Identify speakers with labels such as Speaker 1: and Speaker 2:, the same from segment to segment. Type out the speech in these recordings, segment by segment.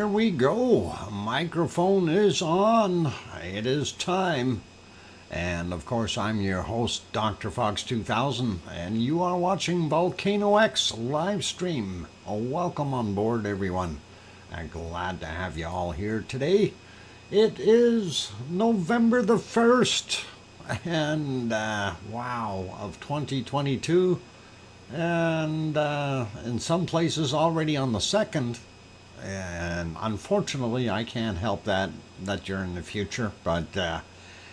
Speaker 1: here we go. Microphone is on. It is time. And of course, I'm your host, DrFox2000, and you are watching VolcanoX live stream. Welcome on board, everyone. I'm glad to have you all here today. It is November the 1st, and wow, of 2022. And in some places already on the 2nd. And unfortunately, I can't help that you're in the future. But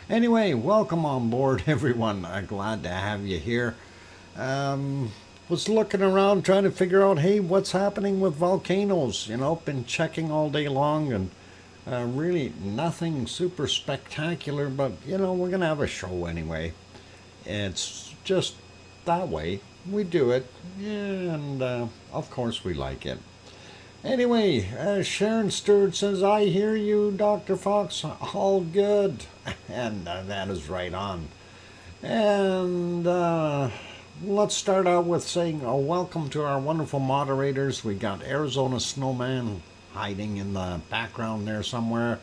Speaker 1: anyway, welcome on board, everyone. Glad to have you here. Was looking around trying to figure out, hey, what's happening with volcanoes? You know, been checking all day long, and really nothing super spectacular. But, you know, we're going to have a show anyway. It's just that way. We do it, and of course we like it. Anyway, Sharon Stewart says, I hear you, Dr. Fox, all good. And that is right on. And let's start out with saying a welcome to our wonderful moderators. We got Arizona Snowman hiding in the background there somewhere.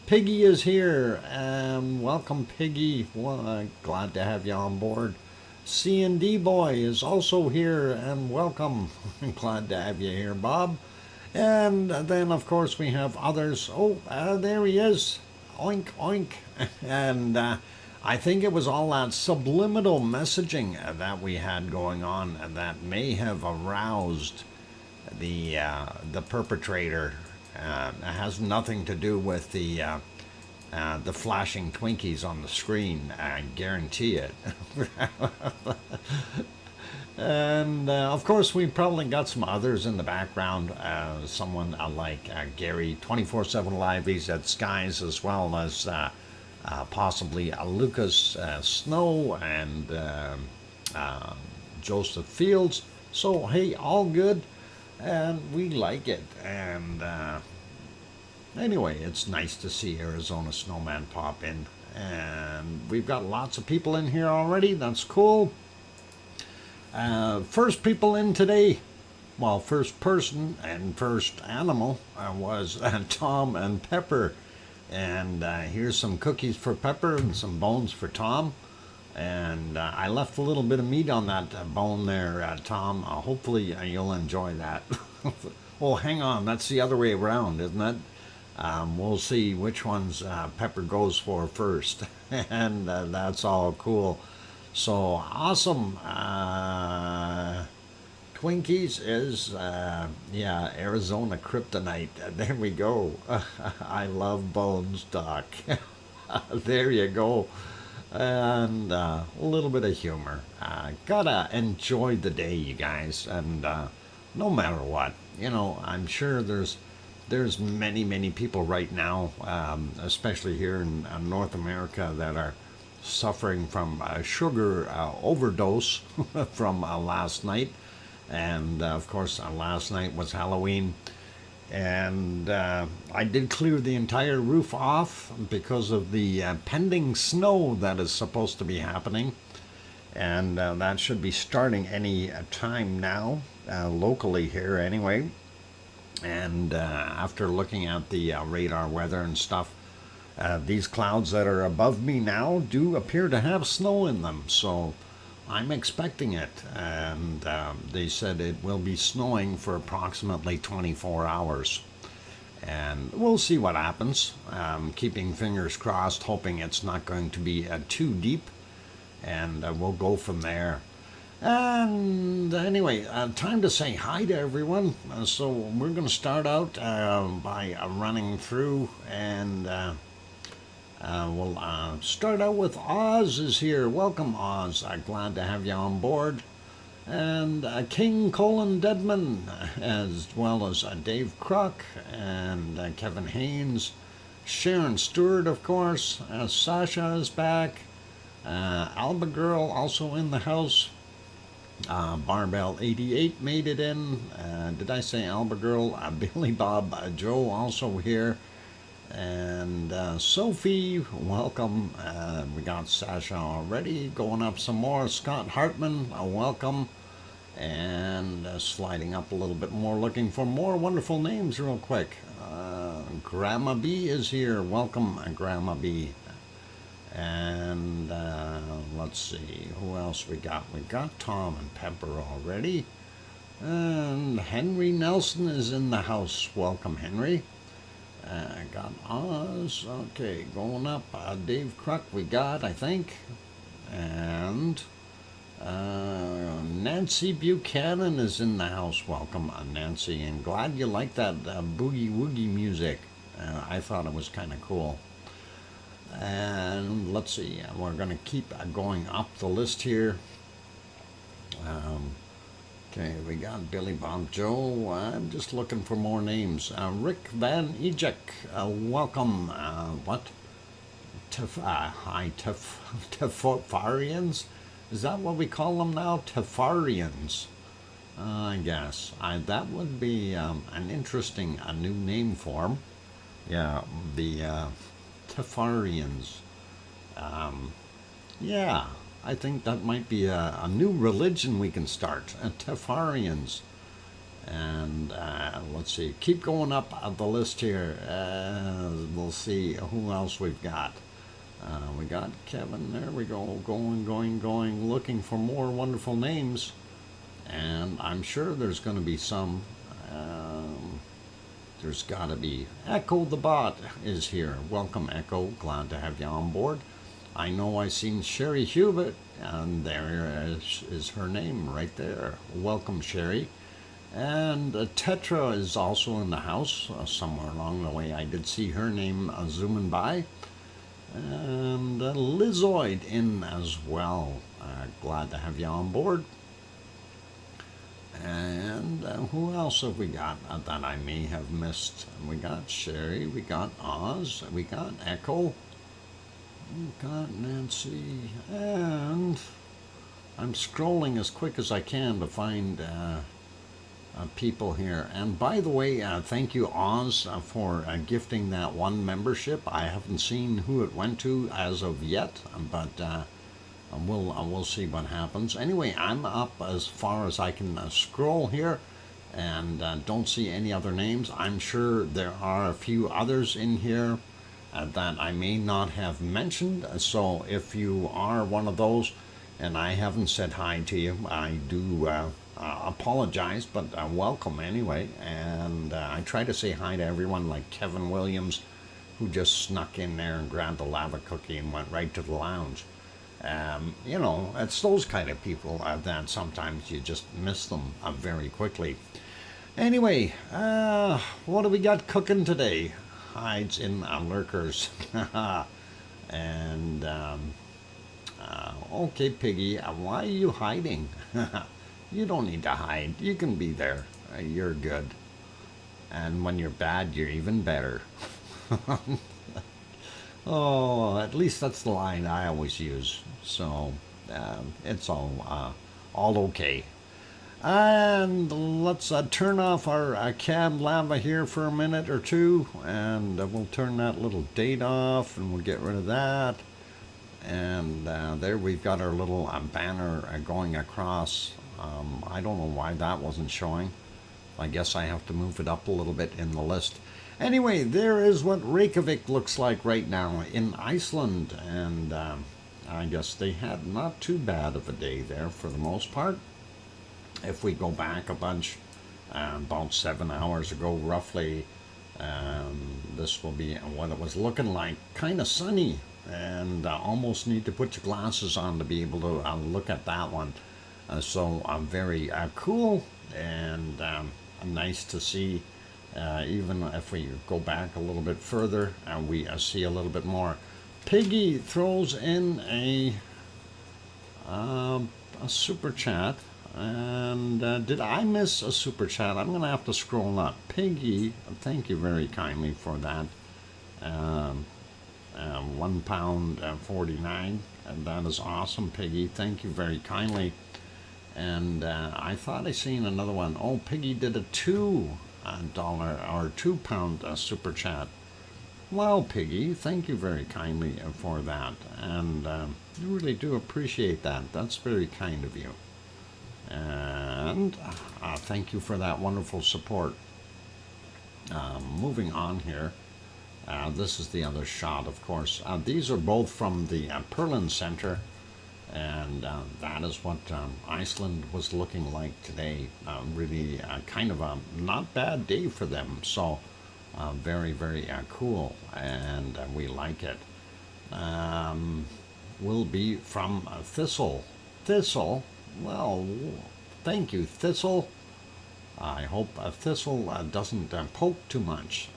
Speaker 1: Piggy is here. Welcome, Piggy. Well, glad to have you on board. C&D Boy is also here, and welcome. Glad to have you here, Bob. And then, of course, we have others. Oh, there he is. Oink, oink. And I think it was all that subliminal messaging that we had going on that may have aroused the perpetrator. It has nothing to do with the flashing Twinkies on the screen. I guarantee it. And of course, we probably got some others in the background. Someone like Gary 24/7 Live. He's at Skies, as well as possibly Lucas Snow and Joseph Fields. So hey, all good, and we like it. And anyway, it's nice to see Arizona Snowman pop in. And we've got lots of people in here already. That's cool. First people in today, well, first person and first animal was Tom and Pepper. And here's some cookies for Pepper and some bones for Tom. And I left a little bit of meat on that bone there, Tom. Hopefully you'll enjoy that. Oh, hang on. That's the other way around, isn't it? We'll see which ones Pepper goes for first. And that's all cool. So awesome. Twinkies is, yeah, Arizona Kryptonite. There we go. I love bones, Doc. There you go. And a little bit of humor. Gotta enjoy the day, you guys. And no matter what, you know, I'm sure there's many people right now, especially here in North America, that are suffering from sugar overdose from last night. And of course, last night was Halloween, and I did clear the entire roof off because of the pending snow that is supposed to be happening, and that should be starting any time now, locally here anyway. And after looking at the radar weather and stuff, these clouds that are above me now do appear to have snow in them, so I'm expecting it. And they said it will be snowing for approximately 24 hours. And we'll see what happens. Keeping fingers crossed, hoping it's not going to be too deep. And we'll go from there. And anyway, time to say hi to everyone. So we're going to start out by running through, and we'll start out with Oz is here. Welcome, Oz. Glad to have you on board. And King Colin Deadman, as well as Dave Kruk and Kevin Haynes. Sharon Stewart, of course. Sasha is back. Alba Girl also in the house. Barbell 88 made it in. Did I say Alba Girl? Billy Bob Joe also here. And Sophie, welcome. We got Sasha already. Going up some more. Scott Hartman, welcome. And sliding up a little bit more, looking for more wonderful names real quick. Grandma B is here. Welcome, Grandma B. And let's see, who else we got? We got Tom and Pepper already. And Henry Nelson is in the house. Welcome, Henry. Got Oz. Okay, going up. Dave Kruk we got, I think. And Nancy Buchanan is in the house. Welcome, Nancy. And glad you like that boogie woogie music. I thought it was kind of cool. And let's see, we're going to keep going up the list here. Okay, we got Billy Bob Joe. I'm just looking for more names. Rick Van Ejek, welcome. What? Hi, Tefarians? Is that what we call them now? Tefarians, I guess. That would be an interesting new name for them. Yeah, the Tefarians. Yeah, I think that might be a new religion we can start. Tefarians. And let's see, keep going up the list here. We'll see who else we've got. We got Kevin, there we go, going, looking for more wonderful names. And I'm sure there's going to be some. There's got to be. Echo the Bot is here. Welcome, Echo. Glad to have you on board. I know I seen Sherry Hubert, and there is her name right there. Welcome, Sherry. And Tetra is also in the house. Somewhere along the way I did see her name zooming by. And Lizoid in as well. Glad to have you on board. And who else have we got that I may have missed? We got Sherry, we got Oz, we got Echo, we got Nancy, and I'm scrolling as quick as I can to find people here. And by the way, thank you, Oz, for gifting that one membership. I haven't seen who it went to as of yet, but we'll see what happens. Anyway, I'm up as far as I can scroll here, and don't see any other names. I'm sure there are a few others in here that I may not have mentioned. So if you are one of those and I haven't said hi to you, I do apologize, but welcome anyway. And I try to say hi to everyone, like Kevin Williams, who just snuck in there and grabbed a lava cookie and went right to the lounge. You know, it's those kind of people that sometimes you just miss them very quickly. Anyway, what do we got cooking today? Hides in lurkers. And, okay, Piggy, why are you hiding? You don't need to hide. You can be there. You're good. And when you're bad, you're even better. Oh, at least that's the line I always use. So it's all okay. And let's turn off our cab lava here for a minute or two, and we'll turn that little date off, and we'll get rid of that. And there we've got our little banner going across. I don't know why that wasn't showing. I guess I have to move it up a little bit in the list. Anyway, there is what Reykjavik looks like right now in Iceland, and I guess they had not too bad of a day there for the most part. If we go back a bunch, about 7 hours ago roughly, this will be what it was looking like. Kind of sunny, and almost need to put your glasses on to be able to look at that one. So very cool, and nice to see. Even if we go back a little bit further, we see a little bit more. Piggy throws in a super chat, and did I miss a super chat? I'm gonna have to scroll up. Piggy, thank you very kindly for that. £1.49, and that is awesome, Piggy. Thank you very kindly. And I thought I seen another one. Oh, Piggy did a $2 or £2 super chat. Well, Piggy, thank you very kindly for that, and I really do appreciate that. That's very kind of you, and thank you for that wonderful support. Moving on here, This is the other shot, of course. These are both from the Perlin Center, and that is what Iceland was looking like today. Really kind of a not bad day for them, so very, very cool, and we like it. Will be from Thistle. Thistle? Well, thank you, Thistle. I hope Thistle doesn't poke too much.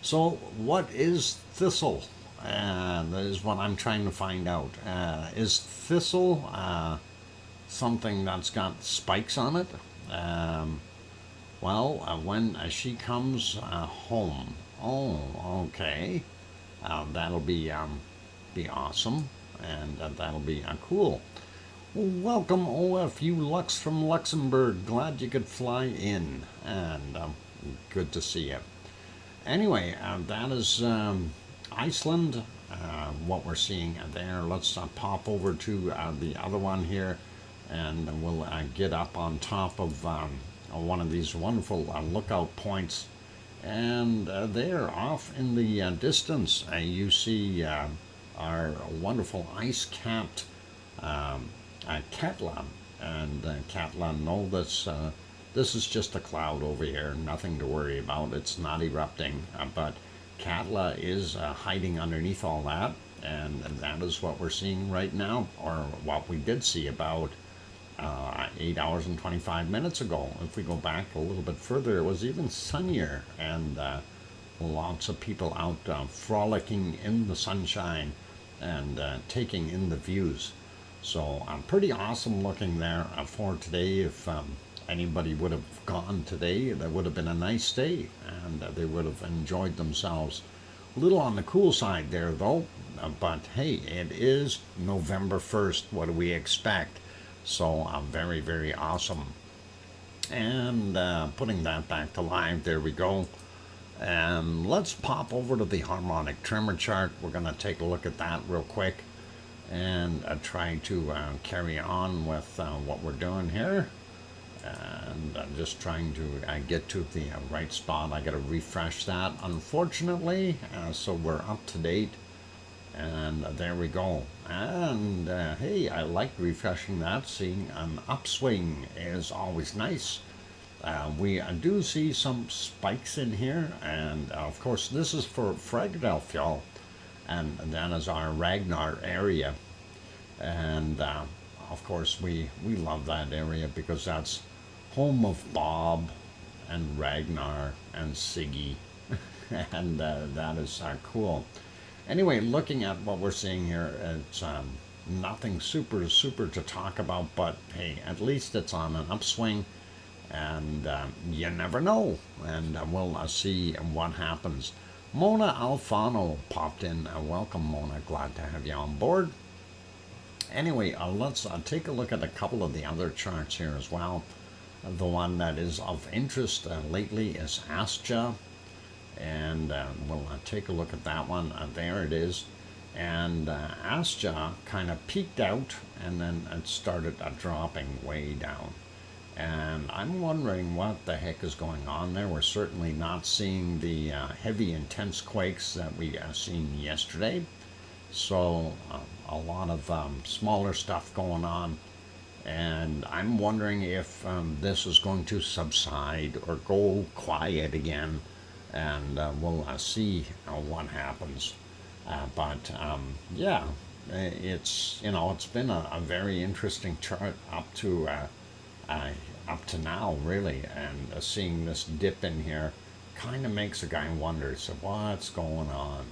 Speaker 1: So, what is thistle? That is what I'm trying to find out. Is thistle something that's got spikes on it? When she comes home. Oh, okay. That'll be awesome, and that'll be cool. Welcome, OFU Lux from Luxembourg. Glad you could fly in, and good to see you. Anyway, that is Iceland, what we're seeing there. Let's pop over to the other one here, and we'll get up on top of one of these wonderful lookout points. And there, off in the distance, you see our wonderful ice-capped Katla. And Katla, know this is just a cloud over here, nothing to worry about. It's not erupting, but Katla is hiding underneath all that, and that is what we're seeing right now, or what we did see about 8 hours and 25 minutes ago. If we go back a little bit further, it was even sunnier, and lots of people out frolicking in the sunshine and taking in the views. So pretty awesome looking there for today. If anybody would have gone today, that would have been a nice day, and they would have enjoyed themselves. A little on the cool side there, though, but hey, it is November 1st. What do we expect? So very, very awesome. And putting that back to live, there we go. And let's pop over to the harmonic tremor chart. We're going to take a look at that real quick, and try to carry on with what we're doing here. And I'm just trying to get to the right spot. I got to refresh that, unfortunately, so we're up to date. And there we go. And hey, I like refreshing that. Seeing an upswing is always nice. We do see some spikes in here, and of course this is for Philadelphia, and that is our Ragnar area. And of course we love that area because that's home of Bob and Ragnar and Siggy, and that is cool. Anyway, looking at what we're seeing here, it's nothing super to talk about, but hey, at least it's on an upswing, and you never know, and we'll see what happens. Mona Alfano popped in. Welcome, Mona. Glad to have you on board. Anyway, let's take a look at a couple of the other charts here as well. The one that is of interest lately is Astja, and we'll take a look at that one. There it is. And Astja kind of peaked out, and then it started dropping way down. And I'm wondering what the heck is going on there. We're certainly not seeing the heavy, intense quakes that we seen yesterday. So a lot of smaller stuff going on. And I'm wondering if this is going to subside or go quiet again. And we'll see what happens. But yeah, it's been a very interesting chart up to now, really, and seeing this dip in here kind of makes a guy wonder, so what's going on,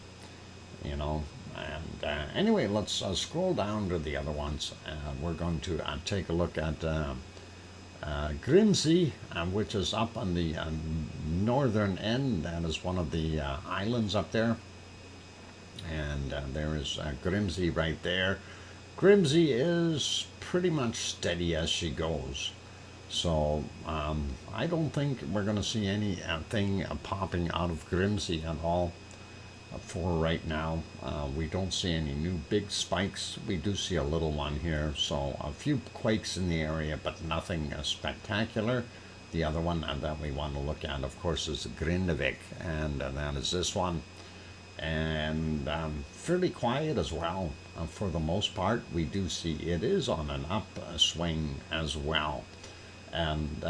Speaker 1: and anyway, let's scroll down to the other ones. We're going to take a look at Grimsey, which is up on the northern end. That is one of the islands up there, and there is Grimsey right there. Grimsey is pretty much steady as she goes. So I don't think we're going to see anything popping out of Grimsey at all for right now. We don't see any new big spikes. We do see a little one here, so a few quakes in the area, but nothing spectacular. The other one that we want to look at, of course, is Grindavik, and that is this one. And fairly quiet as well. For the most part, we do see it is on an upswing as well. And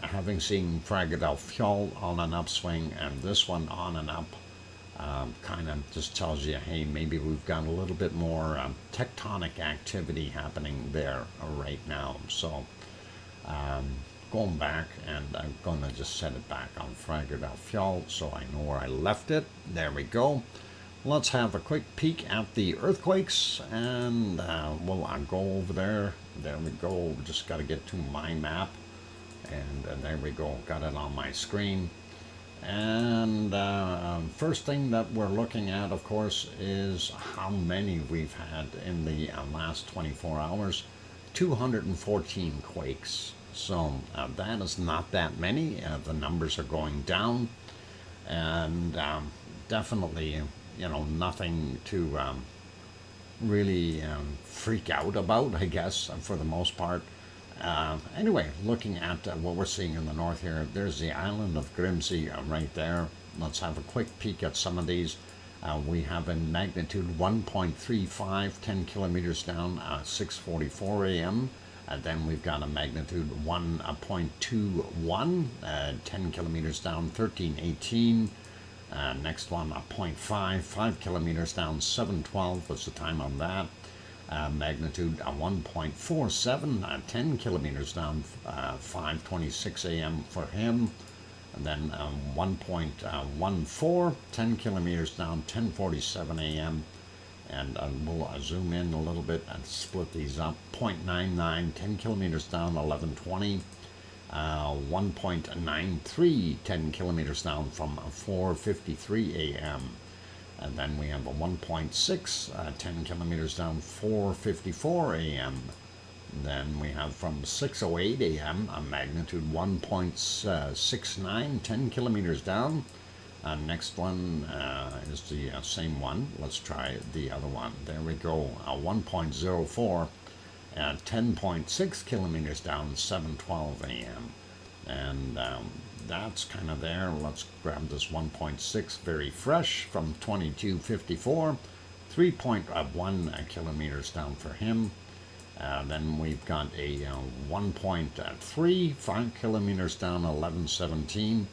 Speaker 1: having seen Fraga del Fiol on an upswing and this one on an up, kind of just tells you, hey, maybe we've got a little bit more tectonic activity happening there right now. So going back, and I'm going to just set it back on Fraga del Fiol so I know where I left it. There we go. Let's have a quick peek at the earthquakes, and we'll go over there. There we go. Just got to get to my map, and there we go. Got it on my screen. And first thing that we're looking at, of course, is how many we've had in the last 24 hours. 214 quakes. So that is not that many. The numbers are going down, and definitely, nothing to really freak out about, I guess, for the most part. Anyway, looking at what we're seeing in the north here, there's the island of Grimsey right there. Let's have a quick peek at some of these. We have a magnitude 1.35, 10 kilometers down, 6:44 a.m. Then we've got a magnitude 1.21, 10 kilometers down, 13:18. Next one, a 0.5, 5 kilometers down, 7:12 was the time on that. Magnitude 1.47, 10 kilometers down, 5:26 a.m. for him. And then 1.14, 10 kilometers down, 10:47 a.m. And we'll zoom in a little bit and split these up. 0.99, 10 kilometers down, 11:20. 1.93, 10 kilometers down from 4:53 a.m. And then we have a 1.6, 10 kilometers down, 4:54 a.m. Then we have from 6:08 a.m. a magnitude 1.69, 10 kilometers down. Next one is the same one. Let's try the other one. There we go. 1.04, 10.6 kilometers down, 7:12 a.m. And that's kind of there. Let's grab this 1.6, very fresh, from 22:54, 3.1 kilometers down for him. Then we've got a 1.3, 5 kilometers down, 11:17.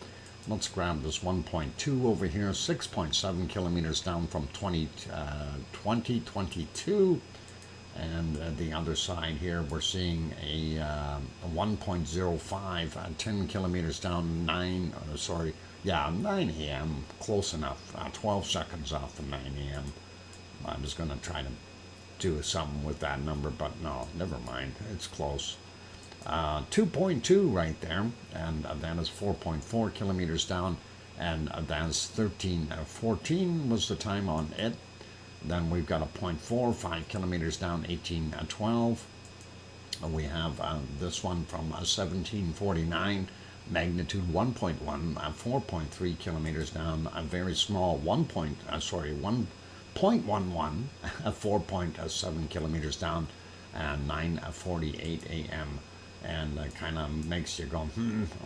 Speaker 1: Let's grab this 1.2 over here, 6.7 kilometers down from 2022. And the other side here, we're seeing a 1.05, 10 kilometers down, 9 a.m., close enough, 12 seconds off the 9 a.m. I'm just going to try to do something with that number, but no, never mind, it's close. 2.2 right there, and that is 4.4 kilometers down, and that's 13:14 was the time on it. Then we've got a 0.4, 5 kilometers down, 18:12. We have this one from 17:49, magnitude 1.1, 4.3 kilometers down, a very small 1.11, 4.7 kilometers down, 9:48 a.m. And kind of makes you go,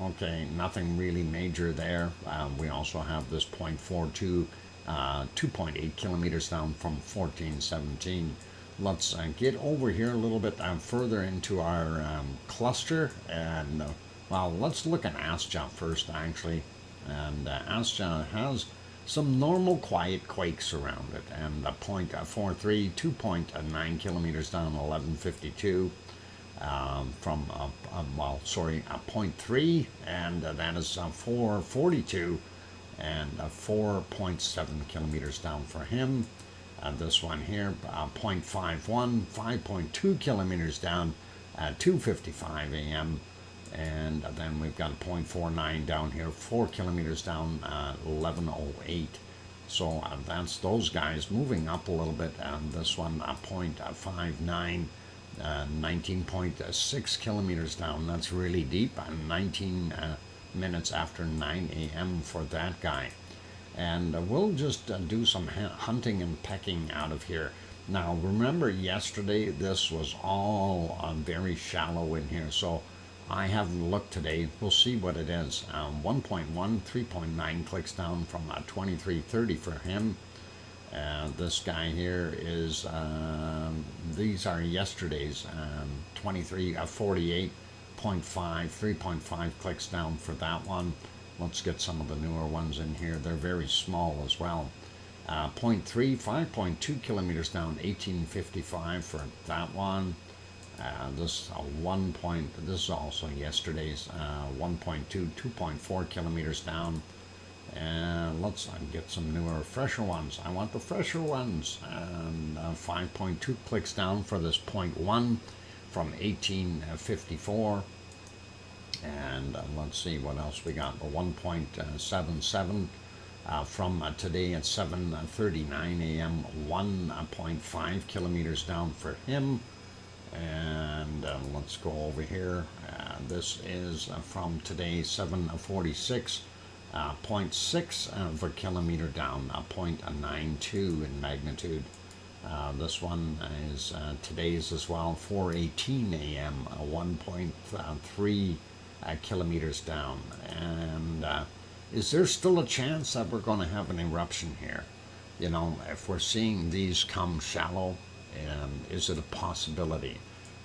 Speaker 1: okay, nothing really major there. We also have this 0.42, 2.8 kilometers down from 14:17. Let's get over here a little bit further into our cluster, and well, let's look at Astja first, actually. And Astja has some normal quiet quakes around it, and a 0.43, 2.9 kilometers down, 11:52. From a 0.3, and that is 4:42, and 4.7 kilometers down for him. This one here, 0.51, 5.2 kilometers down at 2:55 a.m. And then we've got a 0.49 down here, 4 kilometers down, 11:08. So that's those guys moving up a little bit. And this one, 0.59. 19.6 kilometers down. That's really deep. 19 minutes after 9 a.m. for that guy. And we'll just do some hunting and pecking out of here. Now, remember yesterday, this was all very shallow in here. So I haven't looked today. We'll see what it is. 1.1, 3.9 clicks down from 2330 for him. This guy here is, these are yesterday's, 48.5, 3.5 clicks down for that one. Let's get some of the newer ones in here. They're very small as well. 0.3, 5.2 kilometers down, 1855 for that one. This this is also yesterday's 1.2, 2.4 kilometers down. And let's get some newer, fresher ones. I want the fresher ones. And 5.2 clicks down for this 0.1 from 1854. And let's see what else we got. The 1.77 from today at 7:39 a.m. 1.5 kilometers down for him. And let's go over here. This is from today 7:46. 0.6 of a kilometer down, 0.92 in magnitude. This one is today's as well, 4:18 a.m., 1.3 kilometers down. And is there still a chance that we're going to have an eruption here? You know, if we're seeing these come shallow, is it a possibility?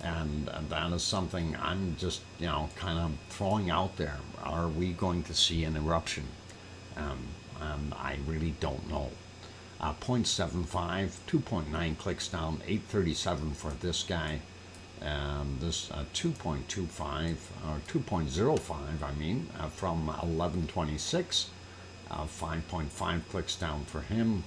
Speaker 1: And that is something I'm just, you know, kind of throwing out there. Are we going to see an eruption? And I really don't know. 0.75, 2.9 clicks down, 837 for this guy. This 2.25, or 2.05, I mean, from 1126. 5.5 clicks down for him.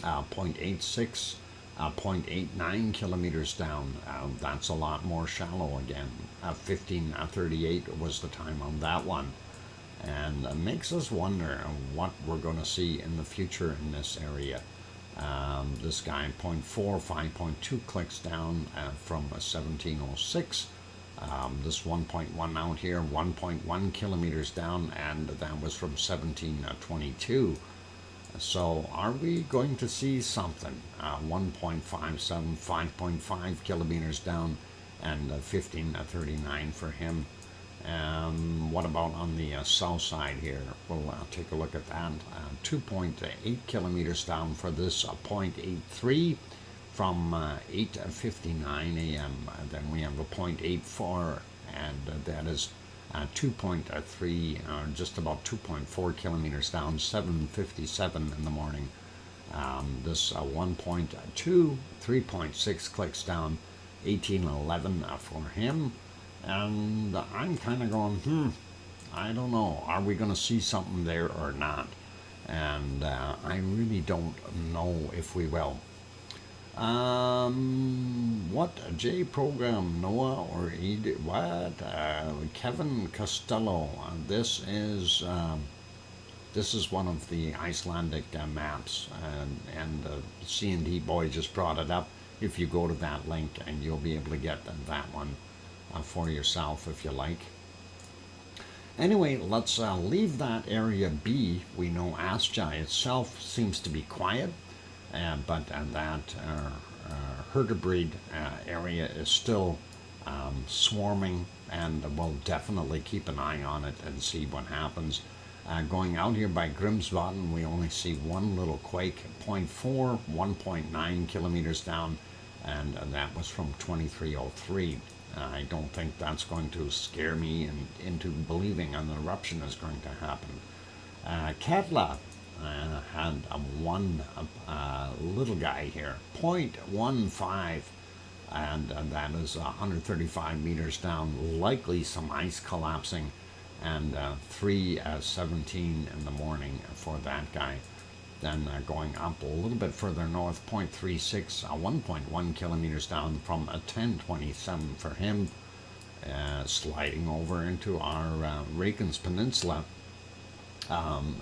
Speaker 1: 0.86. 0.89 kilometers down. That's a lot more shallow again. 15:38 was the time on that one. And makes us wonder what we're going to see in the future in this area. This guy, 0.4, 5.2 clicks down from 1706. This 1.1 out here, 1.1 kilometers down, and that was from 1722. So are we going to see something? 1.57, 5.5 kilometers down, and 15:39 for him. What about on the south side here? We'll take a look at that. 2.8 kilometers down for this 0.83 from 8:59 a.m. Then we have a 0.84, and that is 2.3, or just about 2.4 kilometers down, 7:57 in the morning. This 1.2, 3.6 clicks down, 1811 for him. And I'm kind of going, I don't know. Are we going to see something there or not? And I really don't know if we will. What J program Noah or Ed? What Kevin Costello? This is one of the Icelandic maps, and C&D boy just brought it up. If you go to that link, and you'll be able to get that one for yourself if you like. Anyway, let's leave that area be. We know Asja itself seems to be quiet. But that Herderbreed area is still swarming, and we'll definitely keep an eye on it and see what happens. Going out here by Grimsvatn, we only see one little quake, 0.4, 1.9 kilometers down, and that was from 2303. I don't think that's going to scare me into believing an eruption is going to happen. Katla had one little guy here, 0.15, and that is 135 meters down, likely some ice collapsing, and 3:17 in the morning for that guy. Then going up a little bit further north, 0.36, 1.1 kilometers down from 10:27 for him, sliding over into our Reykjanes Peninsula.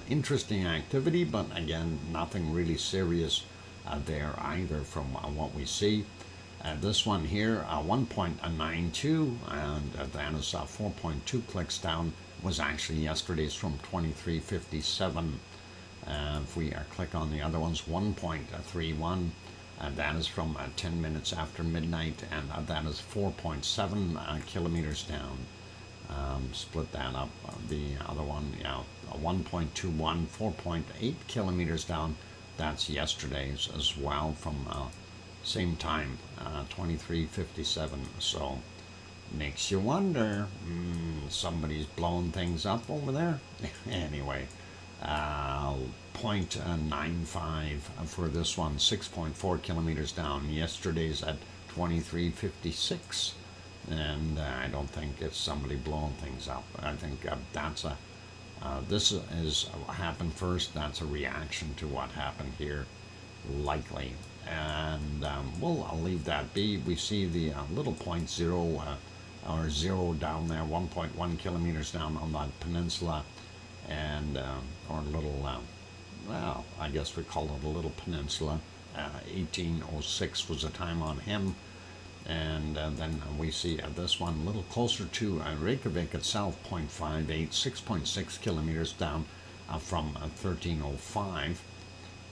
Speaker 1: Interesting activity, but again, nothing really serious there either from what we see. This one here, 1.92, and that is 4.2 clicks down, was actually yesterday's from 2357. If we click on the other ones, 1.31, that is from 10 minutes after midnight, and that is 4.7 kilometers down. Split that up. The other one, yeah, 1.21, 4.8 kilometers down. That's yesterday's as well from same time, 23:57. So makes you wonder. Somebody's blowing things up over there. Anyway, 0.95 for this one, 6.4 kilometers down. Yesterday's at 23:56. And I don't think it's somebody blowing things up. I think that's a this is happened first. That's a reaction to what happened here, likely. And I'll leave that be. We see the little point zero or zero down there, 1.1 kilometers down on that peninsula, and or little. Well, I guess we call it a little peninsula. 1806 was the time on him. And then we see this one a little closer to Reykjavik itself, 0.58, 6.6 kilometers down from 1305.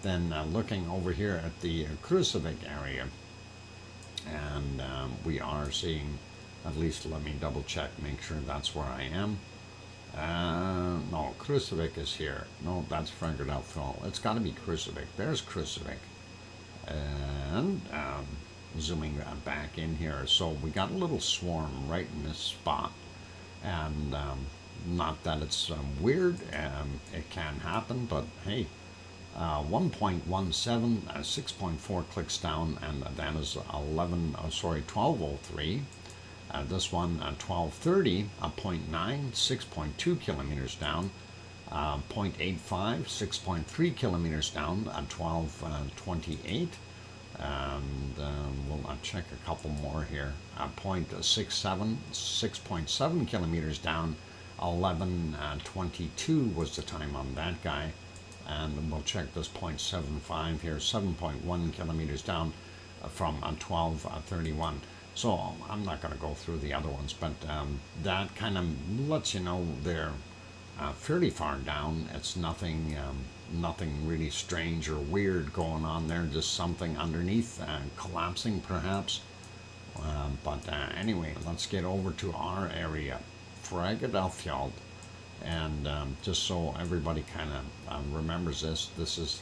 Speaker 1: Then looking over here at the Krusavik area, and we are seeing, at least let me double check, make sure that's where I am. No, Krusavik is here. No, that's Frankfurt. It's got to be Krusavik. There's Krusavik. And zooming back in here, so we got a little swarm right in this spot, and not that it's weird, it can happen, but hey, 1.17, 6.4 clicks down, and that is 1203. This one 1230, 0.9, 6.2 kilometers down, 0.85, 6.3 kilometers down, 1228. And we'll check a couple more here. 0.67, 6.7 kilometers down, 11:22 was the time on that guy. And we'll check this 0.75 here, 7.1 kilometers down from 12:31. So I'm not going to go through the other ones, but that kind of lets you know they're fairly far down. It's nothing really strange or weird going on there, just something underneath collapsing perhaps. But anyway, let's get over to our area, Fragadalfjord. And just so everybody kind of remembers this is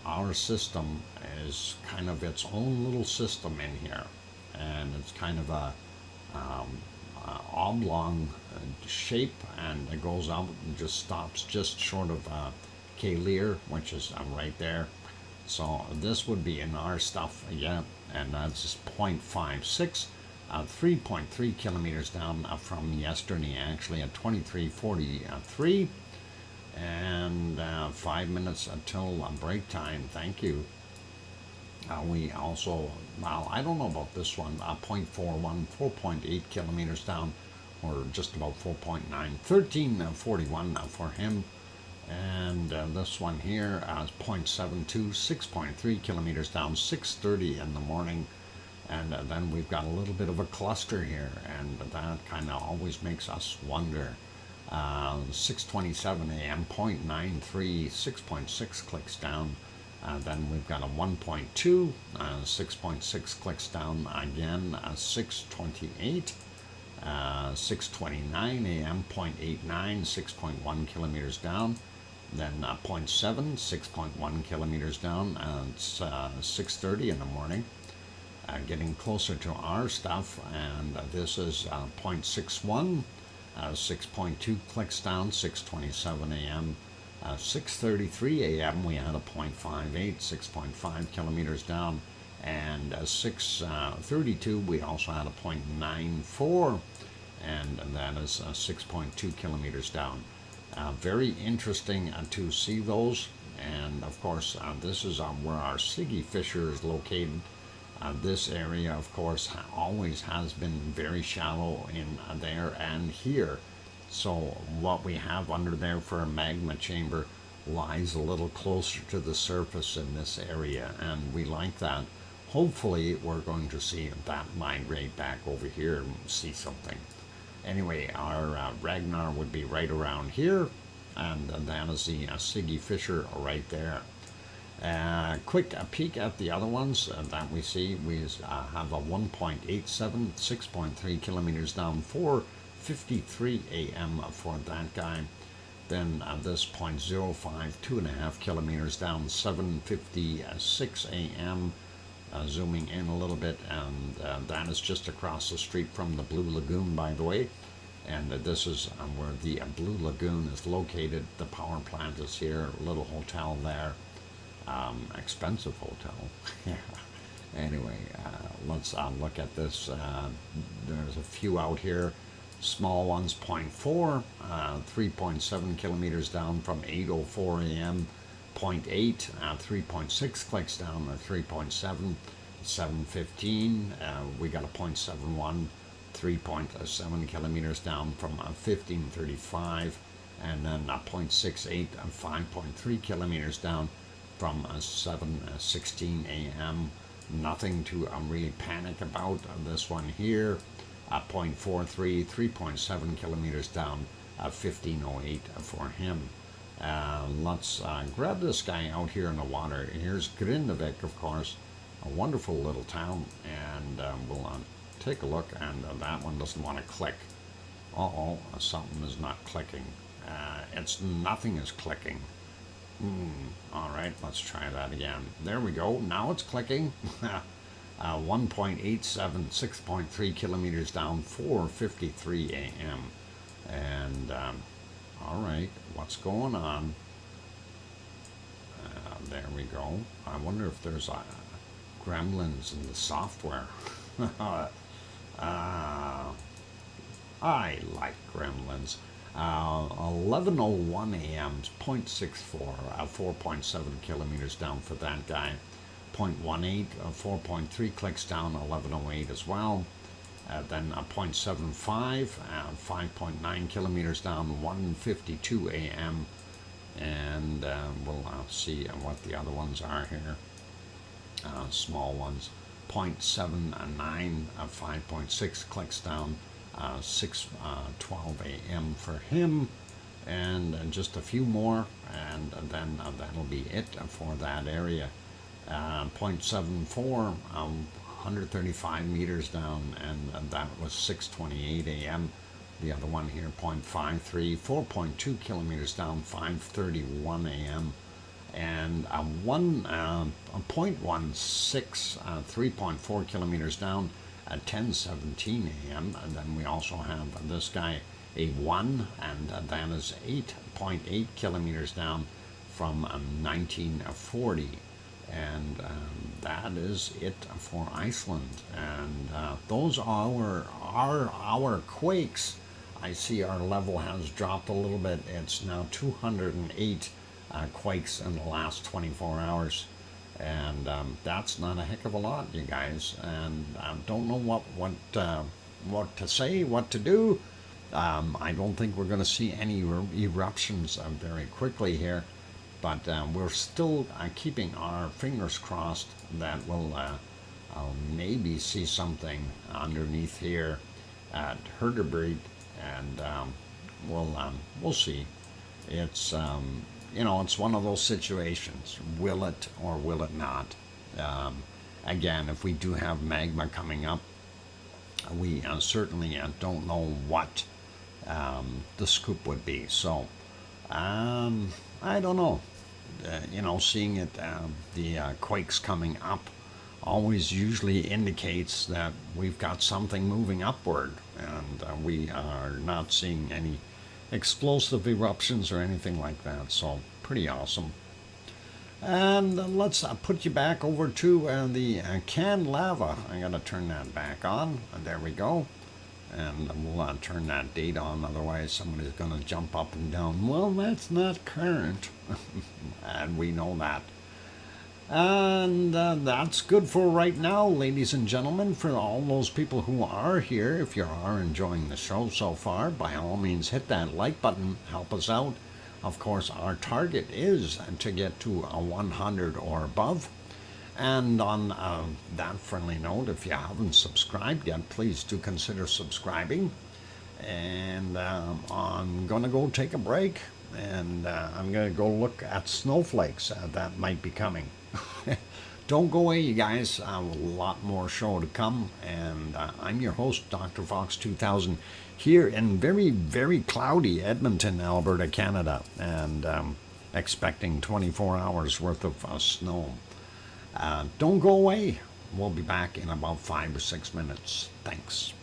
Speaker 1: our system, is kind of its own little system in here. And it's kind of a oblong shape, and it goes out and just stops just short of Kalir, which is right there. So this would be in our stuff, yeah, and that's 0.56, 3.3 kilometers down from yesterday, actually at 23:43, and 5 minutes until break time. Thank you. We also, well, I don't know about this one, 0.41, 4.8 kilometers down, or just about 4.9, 13:41 for him. And this one here is 0.72, 6.3 kilometers down, 6:30 in the morning. And then we've got a little bit of a cluster here, and that kind of always makes us wonder. 6:27 a.m., 0.93, 6.6 clicks down. Then we've got a 1.2, 6.6 clicks down again, 6:28. 6:29 a.m., 0.89, 6.1 kilometers down. Then 0.7, 6.1 kilometers down, and it's 6:30 in the morning. Getting closer to our stuff, and this is 0.61, 6.2 clicks down, 6:27 a.m. 6:33 a.m. we had a 0.58, 6.5 kilometers down, and 6:32 we also had a 0.94, and that is 6.2 kilometers down. Very interesting to see those, and of course this is where our Siggy Fissure is located. This area, of course, always has been very shallow in there and here. So what we have under there for a magma chamber lies a little closer to the surface in this area, and we like that. Hopefully we're going to see that migrate back over here and see something. Anyway, our Ragnar would be right around here, and that is the Siggy Fissure right there. Quick peek at the other ones that we see. We have a 1.87, 6.3 kilometers down, 53 a.m. for that guy. Then this 0.05, 2.5 kilometers down, 7:56 a.m. Zooming in a little bit, and that is just across the street from the Blue Lagoon, by the way. And this is where the Blue Lagoon is located. The power plant is here, little hotel there, expensive hotel. Anyway, let's look at this. There's a few out here. Small ones, 0.4, 3.7 kilometers down from 8:04 a.m. 0.8, 3.6 clicks down to 3.7, 7:15. We got a 0.71, 3.7 kilometers down from 15:35, and then a 0.68, 5.3 kilometers down from 7:16 a.m. Nothing to really panic about. This one here. 0.43, 3.7 kilometers down, 15:08 for him. Let's grab this guy out here in the water. Here's Grindavik, of course, a wonderful little town, and we'll take a look, and that one doesn't want to click. Something is not clicking. Nothing is clicking. All right, let's try that again. There we go. Now it's clicking. 1.87, 6.3 kilometers down, 4:53 a.m. And all right, what's going on? There we go. I wonder if there's gremlins in the software. I like gremlins. 11:01 a.m. 0.64, 4.7 kilometers down for that guy. 0.18, 4.3 clicks down, 11:08 as well. Then 0.75, 5.9 kilometers down, 1:52 a.m. And we'll see what the other ones are here. Small ones. 0.79, 5.6 clicks down, 6:12 a.m. for him. And just a few more, and then that'll be it for that area. 0.74, 135 meters down, and that was 6:28 a.m. The other one here, 0.53, 4.2 kilometers down, 5:31 a.m. And 0.16, 3.4 kilometers down at 10:17 a.m. And then we also have this guy, a 1, and that is 8.8 kilometers down from 1940. And that is it for Iceland. And those are our quakes. I see our level has dropped a little bit. It's now 208 quakes in the last 24 hours. And that's not a heck of a lot, you guys. And I don't know what to say, what to do. I don't think we're going to see any eruptions very quickly here. But we're still keeping our fingers crossed that we'll maybe see something underneath here at Herderbreed, and we'll see. It's it's one of those situations. Will it or will it not? Again, if we do have magma coming up, we certainly don't know what the scoop would be. So. I don't know. Seeing it, the quakes coming up always usually indicates that we've got something moving upward, and we are not seeing any explosive eruptions or anything like that. So pretty awesome. And let's put you back over to the canned lava. I gotta turn that back on. There we go. And we'll turn that date on, otherwise somebody's going to jump up and down. Well, that's not current. And we know that. And that's good for right now, ladies and gentlemen. For all those people who are here, if you are enjoying the show so far, by all means hit that like button, help us out. Of course, our target is to get to 100 or above. And on that friendly note, if you haven't subscribed yet, please do consider subscribing. And I'm going to go take a break, and I'm going to go look at snowflakes that might be coming. Don't go away, you guys. A lot more show to come. And I'm your host, DrFox2000, here in very, very cloudy Edmonton, Alberta, Canada. And expecting 24 hours worth of snow. Don't go away. We'll be back in about 5 or 6 minutes. Thanks.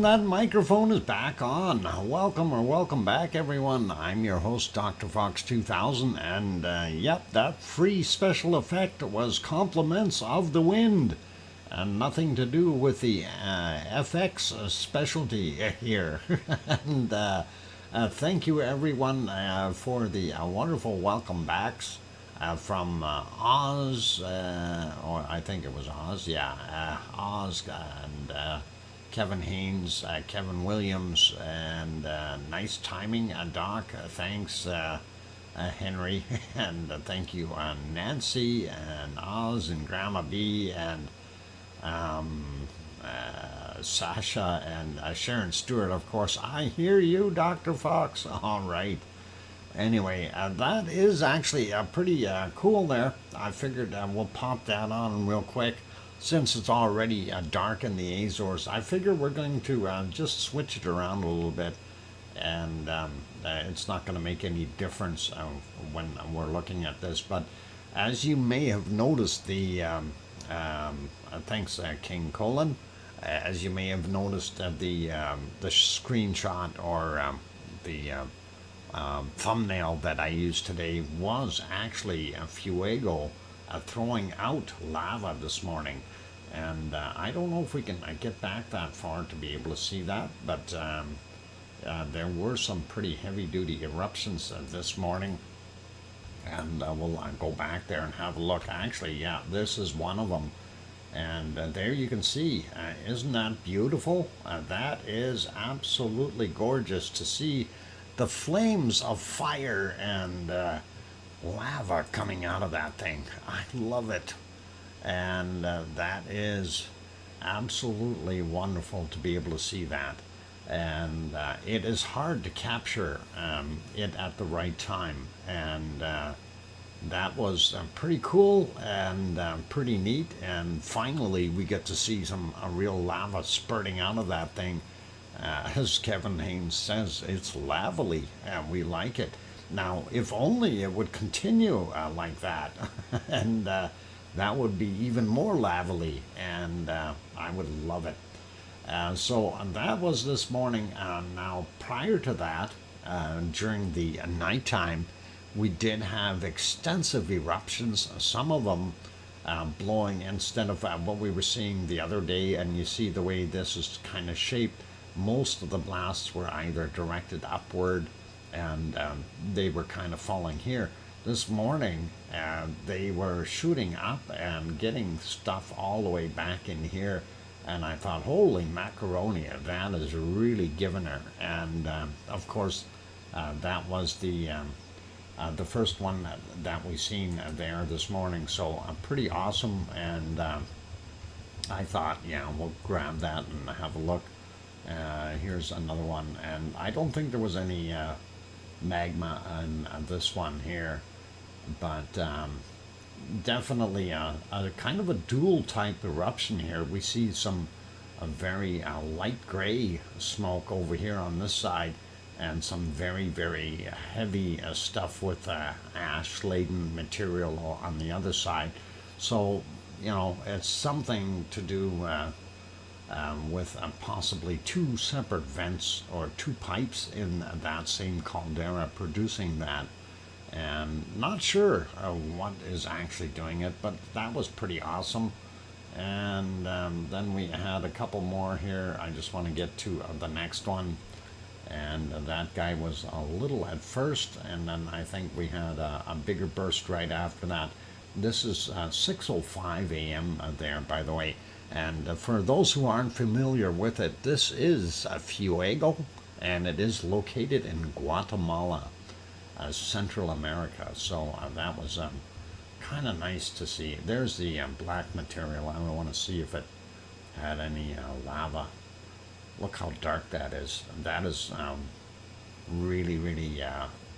Speaker 1: And that microphone is back on. Welcome back, everyone. I'm your host, DrFox2000, and yep, that free special effect was compliments of the wind, and nothing to do with the FX specialty here. And thank you, everyone, for the wonderful welcome backs from Oz, or I think it was Oz, yeah, Oz, and Kevin Haynes, Kevin Williams, and nice timing, Doc. Thanks, Henry, and thank you, Nancy, and Oz, and Grandma B, and Sasha, and Sharon Stewart, of course. I hear you, Dr. Fox. All right. Anyway, that is actually pretty cool there. I figured we'll pop that on real quick. Since it's already dark in the Azores, I figure we're going to just switch it around a little bit, and it's not going to make any difference when we're looking at this. But as you may have noticed, thanks, King Colin, as you may have noticed, the screenshot or the thumbnail that I used today was actually a Fuego throwing out lava this morning. And I don't know if we can get back that far to be able to see that, but there were some pretty heavy-duty eruptions this morning, and we'll go back there and have a look. Actually, yeah, this is one of them, and there you can see. Isn't that beautiful? That is absolutely gorgeous to see the flames of fire and lava coming out of that thing. I love it. And that is absolutely wonderful to be able to see that. And it is hard to capture it at the right time. And that was pretty cool and pretty neat. And finally, we get to see some real lava spurting out of that thing. As Kevin Haynes says, it's lavely, and we like it. Now, if only it would continue like that. And that would be even more lavely, and I would love it. So that was this morning. Now, prior to that, during the nighttime, we did have extensive eruptions, some of them blowing instead of what we were seeing the other day. And you see the way this is kind of shaped. Most of the blasts were either directed upward, and they were kind of falling here. This morning, they were shooting up and getting stuff all the way back in here, and I thought, holy macaroni, that is really giving her. And of course, that was the first one that we seen there this morning, so pretty awesome. And I thought, yeah, we'll grab that and have a look. Here's another one, and I don't think there was any magma on this one here, but definitely a kind of a dual type eruption here. We see some very light gray smoke over here on this side, and some very, very heavy stuff with ash laden material on the other side. So, you know, it's something to do with possibly two separate vents or two pipes in that same caldera producing that. And not sure what is actually doing it, but that was pretty awesome. And then we had a couple more here. I just want to get to the next one. And that guy was a little at first, and then I think we had a bigger burst right after that. This is 6:05 a.m. There, by the way. And for those who aren't familiar with it, this is a Fuego, and it is located in Guatemala, Central America. So that was kind of nice to see. There's the black material. I want to see if it had any lava. Look how dark that is. That is really, really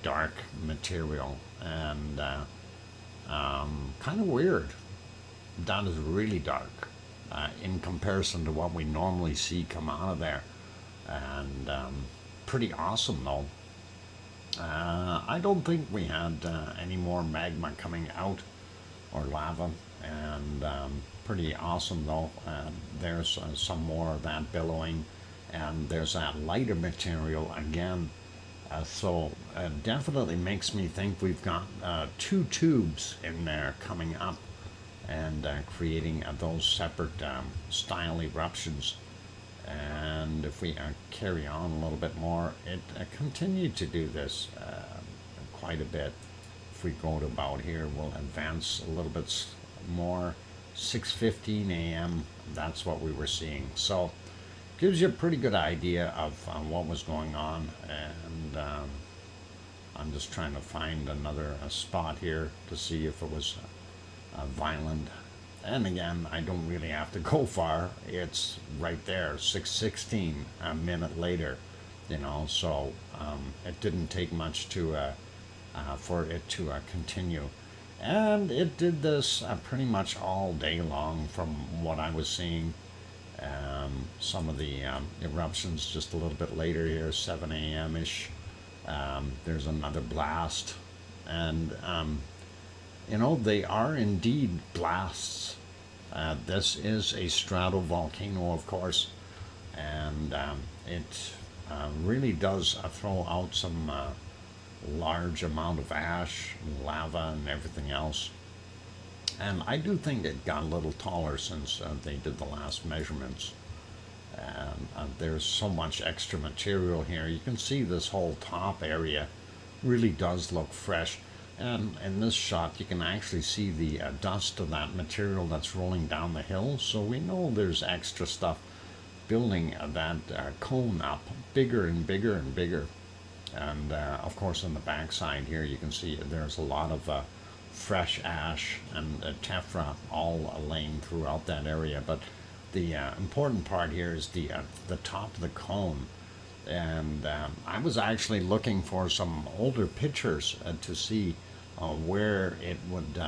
Speaker 1: dark material, and kind of weird. That is really dark in comparison to what we normally see come out of there. And pretty awesome, though. I don't think we had any more magma coming out or lava, and pretty awesome, though. There's some more of that billowing, and there's that lighter material again. So definitely makes me think we've got two tubes in there coming up and creating those separate style eruptions. And if we carry on a little bit more, it continued to do this quite a bit. If we go to about here, we'll advance a little bit more. 6:15 a.m. That's what we were seeing. So gives you a pretty good idea of what was going on. And I'm just trying to find another spot here to see if it was violent. And again, I don't really have to go far. It's right there, 6:16, a minute later, you know. So it didn't take much to for it to continue. And it did this pretty much all day long from what I was seeing. Some of the eruptions just a little bit later here, 7 a.m. ish. There's another blast. And you know, they are indeed blasts. This is a stratovolcano, of course, and it really does throw out some large amount of ash, and lava, and everything else. And I do think it got a little taller since they did the last measurements. There's so much extra material here. You can see this whole top area really does look fresh. And in this shot, you can actually see the dust of that material that's rolling down the hill. So we know there's extra stuff building that cone up bigger and bigger and bigger. And of course, on the backside here, you can see there's a lot of fresh ash and tephra all laying throughout that area. But the important part here is the top of the cone. And I was actually looking for some older pictures to see where it would,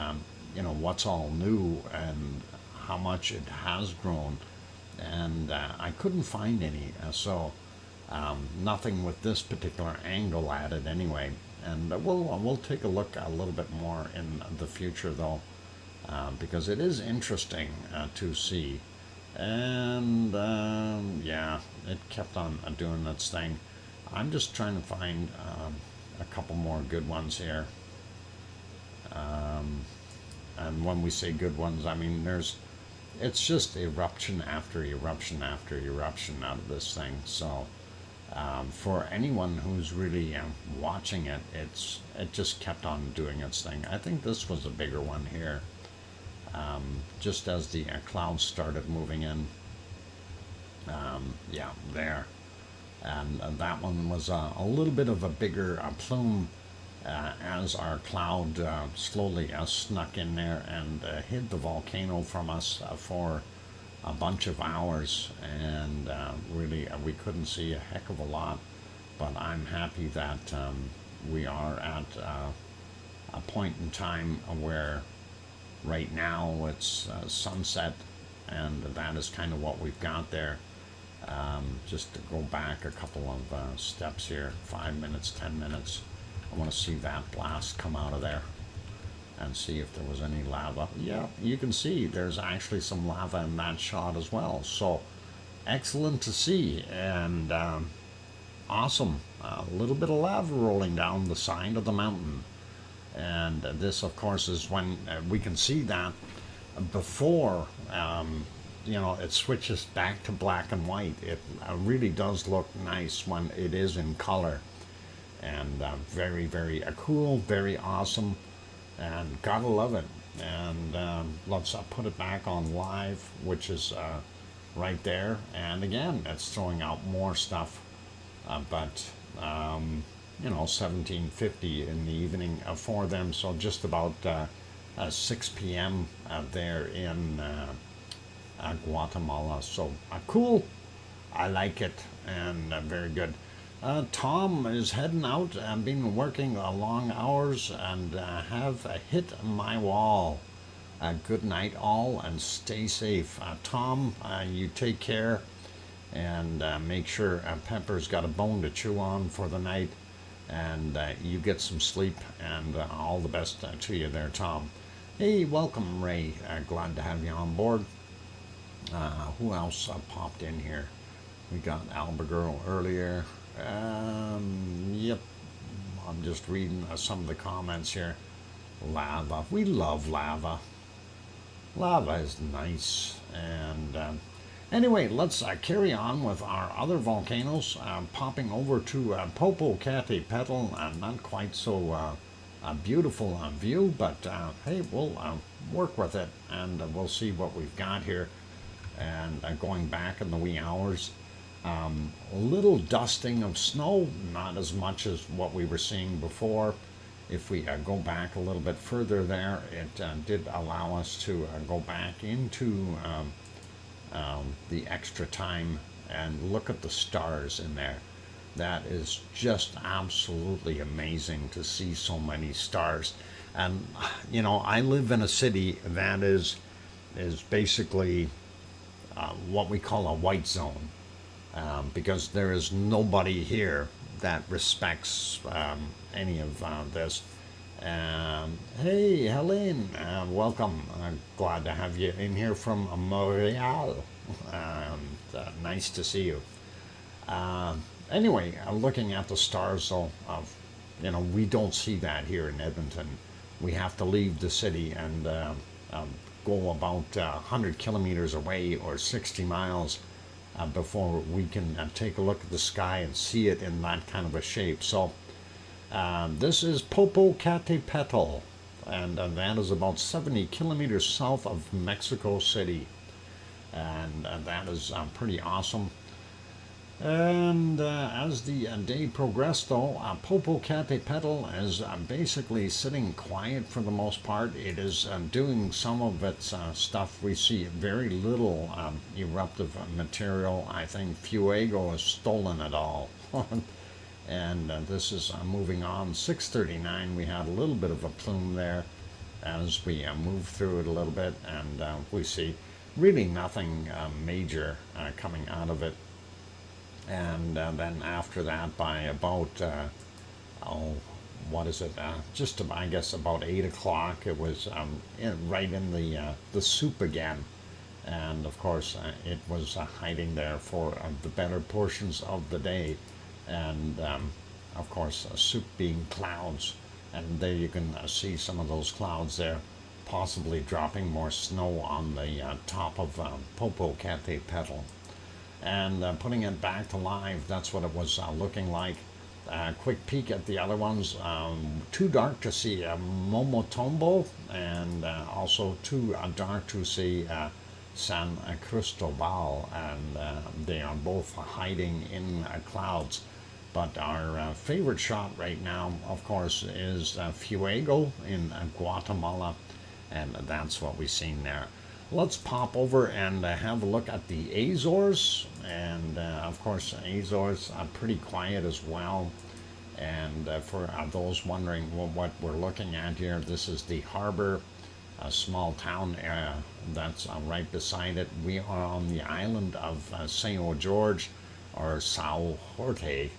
Speaker 1: you know, what's all new and how much it has grown. And I couldn't find any. So nothing with this particular angle at it anyway. And we'll take a look a little bit more in the future though, because it is interesting to see. And yeah, it kept on doing its thing. I'm just trying to find a couple more good ones here. And when we say good ones, I mean it's just eruption after eruption after eruption out of this thing. So for anyone who's really watching it, it just kept on doing its thing. I think this was a bigger one here. Just as the clouds started moving in. Yeah, there. And that one was a little bit of a bigger plume as our cloud slowly snuck in there and hid the volcano from us for a bunch of hours. And really, we couldn't see a heck of a lot. But I'm happy that we are at a point in time where right now it's sunset, and that is kind of what we've got there. Just to go back a couple of steps here, 5 minutes, 10 minutes. I want to see that blast come out of there and see if there was any lava. Yeah, you can see there's actually some lava in that shot as well. So excellent to see, and awesome. A little bit of lava rolling down the side of the mountain. And this, of course, is when we can see that before, you know, it switches back to black and white. It really does look nice when it is in color. And very, very cool, very awesome, and gotta love it. And let's put it back on live, which is right there. And again, it's throwing out more stuff, but you know, 17:50 in the evening for them, so just about 6 p.m. There in Guatemala. So cool, I like it, and very good. Tom is heading out. I've been working long hours and have hit my wall. Good night all, and stay safe. Tom, you take care, and make sure Pepper's got a bone to chew on for the night. And you get some sleep, and all the best to you there, Tom. Hey, welcome, Ray. Glad to have you on board. Who else popped in here? We got Albergirl earlier. Yep. I'm just reading some of the comments here. Lava. We love lava. Lava is nice. And anyway, let's carry on with our other volcanoes. Popping over to Popocatépetl. Not quite so a beautiful view, but hey, we'll work with it, and we'll see what we've got here. And going back in the wee hours, a little dusting of snow, not as much as what we were seeing before. If we go back a little bit further there, it did allow us to go back into the extra time and look at the stars in there. That is just absolutely amazing to see so many stars. And you know, I live in a city that is basically what we call a white zone, because there is nobody here that respects any of this. Hey, Helene, welcome. Glad to have you in here from Montreal. Nice to see you. Anyway, looking at the stars, though, you know, we don't see that here in Edmonton. We have to leave the city and go about 100 kilometers away or 60 miles before we can take a look at the sky and see it in that kind of a shape. So this is Popocatépetl, and that is about 70 kilometers south of Mexico City. And that is pretty awesome. And as the day progressed, though, Popocatépetl is basically sitting quiet for the most part. It is doing some of its stuff. We see very little eruptive material. I think Fuego has stolen it all. And this is moving on. 6:39, we had a little bit of a plume there as we move through it a little bit. And we see really nothing major coming out of it. And then after that, by about what is it? Just I guess about 8 o'clock, it was right in the soup again, and of course it was hiding there for the better portions of the day, and of course soup being clouds, and there you can see some of those clouds there, possibly dropping more snow on the top of Popocatépetl. And putting it back to live, that's what it was looking like. Quick peek at the other ones. Too dark to see Momotombo, and also too dark to see San Cristobal, and they are both hiding in clouds. But our favorite shot right now, of course, is Fuego in Guatemala, and that's what we've seen there. Let's pop over and have a look at the Azores, and of course Azores are pretty quiet as well. And for those wondering what we're looking at here, this is the harbor, a small town that's right beside it. We are on the island of São Jorge, or São Jorge,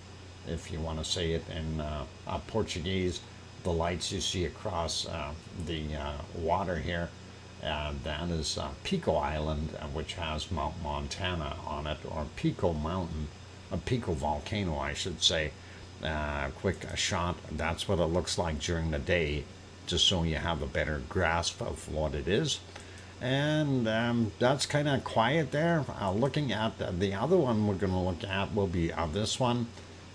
Speaker 1: if you want to say it in Portuguese. The lights you see across the water here, that is Pico Island, which has Mount Montana on it, or Pico Mountain, a Pico Volcano, I should say. Quick shot, that's what it looks like during the day, just so you have a better grasp of what it is. And that's kind of quiet there. Looking at the other one we're going to look at will be this one,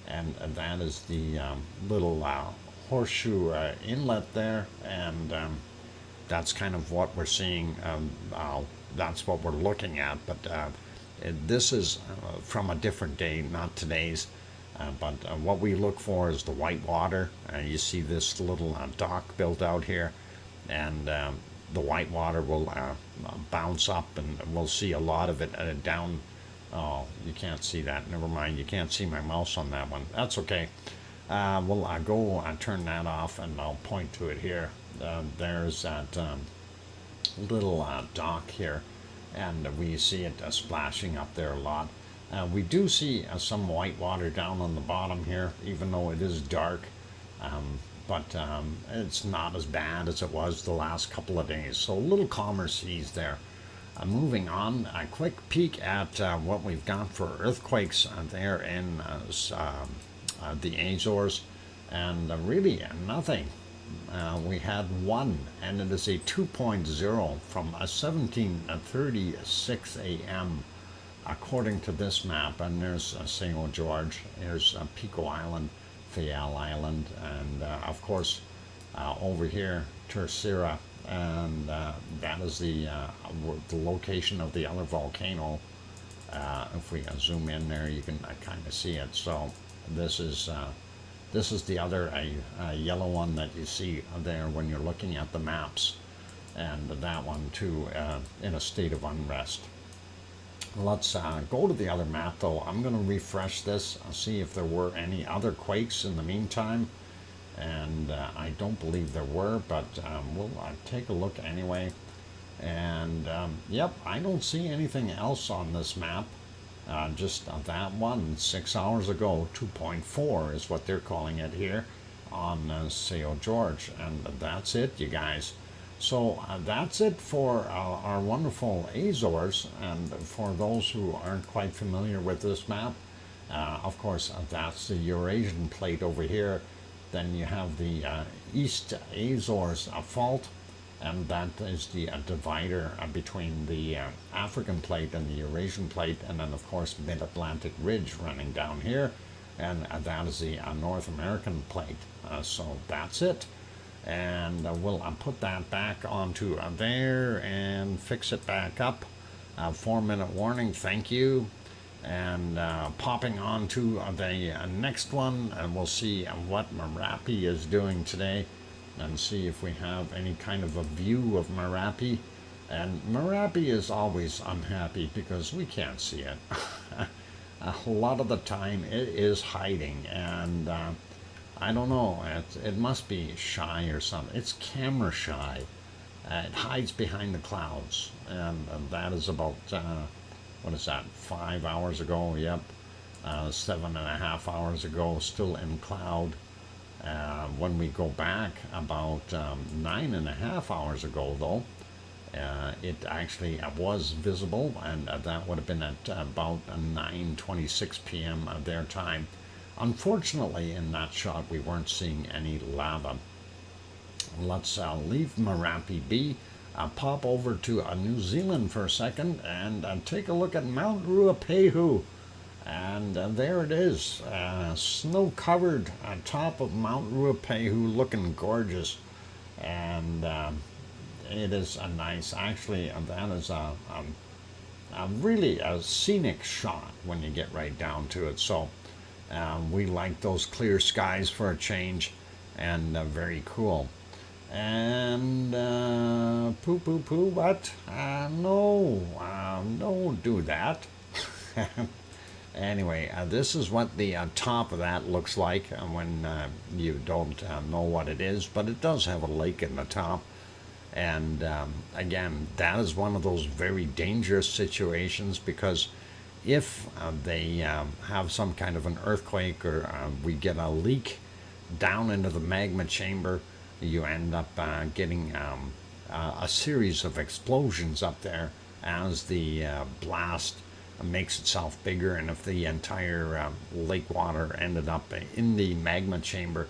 Speaker 1: and that is the little horseshoe inlet there, and that's kind of what we're seeing. That's what we're looking at, but this is from a different day, not today's. But what we look for is the white water. You see this little dock built out here, and the white water will bounce up, and we'll see a lot of it down. Oh, you can't see that. Never mind. You can't see my mouse on that one. That's okay. We'll go turn that off, and I'll point to it here. There's that little dock here, and we see it splashing up there a lot. We do see some white water down on the bottom here, even though it is dark, but it's not as bad as it was the last couple of days, so a little calmer seas there. Moving on, a quick peek at what we've got for earthquakes there in the Azores, and really nothing. We had one, and it is a 2.0 from 17:36 a.m. according to this map. And there's St. George, there's Pico Island, Fayal Island, and of course over here Terceira, and that is the location of the other volcano. If we zoom in there, you can kind of see it. So this is the other yellow one that you see there when you're looking at the maps, and that one too in a state of unrest. Let's go to the other map though. I'm going to refresh this, see if there were any other quakes in the meantime, and I don't believe there were, but we'll take a look anyway. And yep, I don't see anything else on this map. Just that one 6 hours ago. 2.4 is what they're calling it here on St. George, and that's it, you guys. So that's it for our wonderful Azores. And for those who aren't quite familiar with this map, of course that's the Eurasian plate over here. Then you have the East Azores fault, and that is the divider between the African plate and the Eurasian plate, and then of course Mid-Atlantic Ridge running down here, and that is the North American plate. So that's it, and we'll put that back onto there and fix it back up. 4-minute warning, thank you. And popping on to the next one, and we'll see what Merapi is doing today, and see if we have any kind of a view of Merapi. And Merapi is always unhappy because we can't see it. A lot of the time it is hiding, and I don't know, it must be shy or something. It's camera shy. It hides behind the clouds, and that is about what is that, 5 hours ago? Yep. 7.5 hours ago, still in cloud. When we go back about 9.5 hours ago, though, it actually was visible, and that would have been at about 9:26 p.m. their time. Unfortunately, in that shot, we weren't seeing any lava. Let's leave Merapi be. Pop over to New Zealand for a second and take a look at Mount Ruapehu. And there it is, snow-covered on top of Mount Ruapehu, looking gorgeous. And it is a nice, actually, that is a really a scenic shot when you get right down to it. So we like those clear skies for a change, and very cool. And what? No, don't do that. Anyway, this is what the top of that looks like when you don't know what it is, but it does have a lake in the top. And again, that is one of those very dangerous situations, because if they have some kind of an earthquake, or we get a leak down into the magma chamber, you end up getting a series of explosions up there as the blast makes itself bigger. And if the entire lake water ended up in the magma chamber,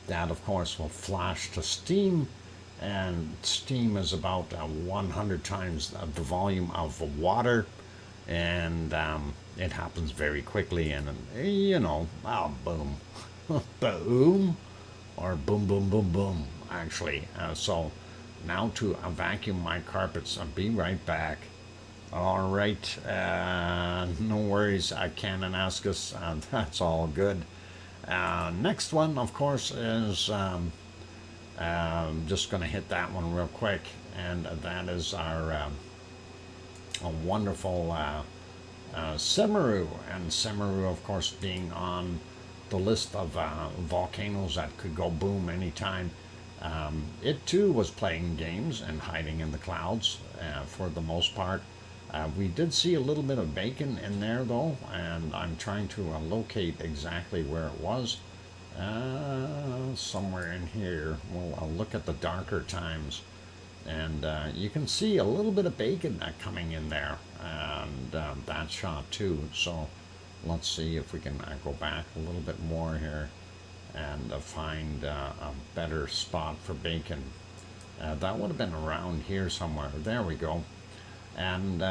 Speaker 1: that of course will flash to steam, and steam is about 100 times the volume of water, and it happens very quickly, and you know, boom. Boom, or boom boom boom boom, actually. So now to vacuum my carpets. I'll be right back. All right, no worries. Canon ask us. That's all good. Next one, of course, is just going to hit that one real quick, and that is our a wonderful Semeru, and Semeru, of course, being on the list of volcanoes that could go boom anytime. It too was playing games and hiding in the clouds for the most part. We did see a little bit of bacon in there though, and I'm trying to locate exactly where it was. Somewhere in here. We'll look at the darker times And you can see a little bit of bacon coming in there, and that shot too. So let's see if we can go back a little bit more here and find a better spot for bacon. That would have been around here somewhere. There we go. And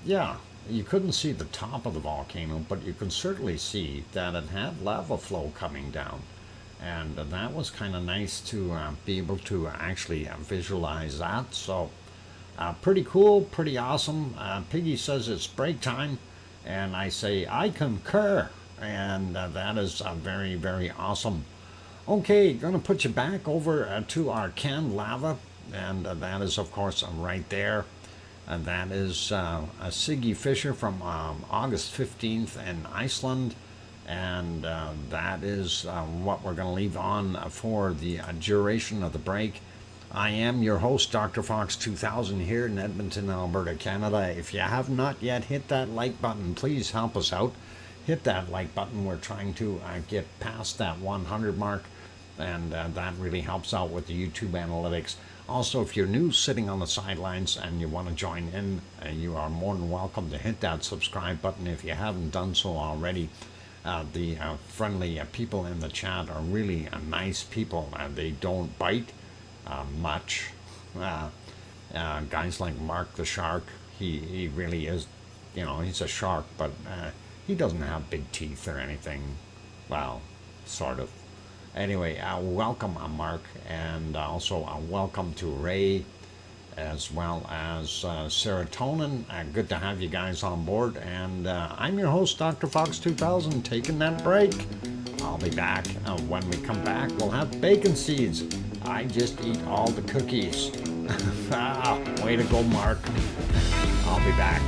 Speaker 1: yeah, you couldn't see the top of the volcano, but you can certainly see that it had lava flow coming down. And that was kind of nice to be able to actually visualize that. So pretty cool, pretty awesome. Piggy says it's break time, and I say I concur, and that is very, very awesome. Okay, gonna put you back over to our canned lava, and that is of course right there. And that is a Siggy Fisher from August 15th in Iceland. And that is what we're going to leave on for the duration of the break. I am your host, DrFox2000, here in Edmonton, Alberta, Canada. If you have not yet hit that like button, please help us out. Hit that like button. We're trying to get past that 100 mark, and that really helps out with the YouTube analytics. Also, if you're new sitting on the sidelines and you want to join in, you are more than welcome to hit that subscribe button if you haven't done so already. The friendly people in the chat are really nice people. They don't bite much. Guys like Mark the Shark, he really is, he's a shark, but he doesn't have big teeth or anything. Well, sort of. Anyway, welcome Mark, and also welcome to Ray, as well as Serotonin. Good to have you guys on board. And I'm your host, DrFox2000, taking that break. I'll be back. When we come back, we'll have bacon seeds. I just eat all the cookies. Way to go, Mark. I'll be back.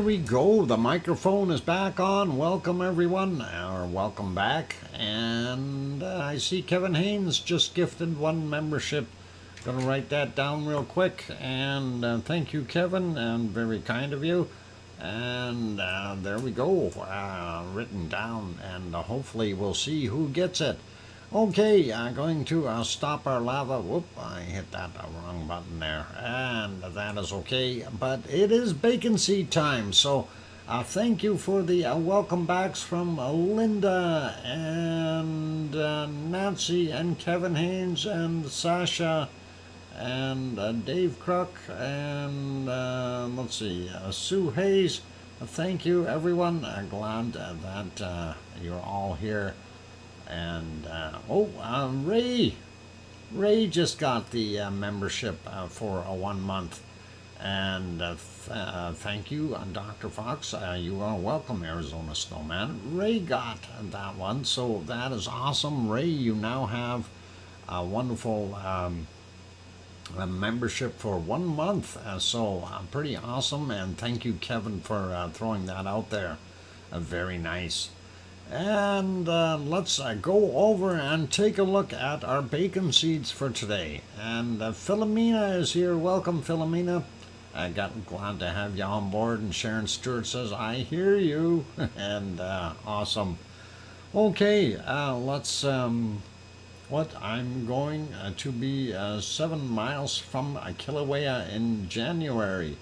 Speaker 1: we go. The microphone is back on. Welcome everyone, or welcome back. And I see Kevin Haynes just gifted 1 membership. Gonna write that down real quick. And thank you, Kevin, and very kind of you. And there we go, written down, and hopefully we'll see who gets it. Okay, I'm going to stop our lava. Whoop, I hit that wrong button there. And that is okay, but it is bacon seed time. So thank you for the welcome backs from Linda and Nancy and Kevin Haynes and Sasha and Dave Crook and let's see, Sue Hayes. Thank you, everyone. Glad that you're all here. And Ray just got the membership for 1 month, and thank you, Dr. Fox. You are welcome, Arizona Snowman. Ray got that one, so that is awesome. Ray, you now have a wonderful membership for 1 month, so pretty awesome. And thank you, Kevin, for throwing that out there. Very nice. And let's go over and take a look at our bacon seeds for today. And Philomena is here. Welcome, Philomena. Glad to have you on board. And Sharon Stewart says, I hear you. And awesome. Okay, let's, what I'm going to be 7 miles from Kilauea in January.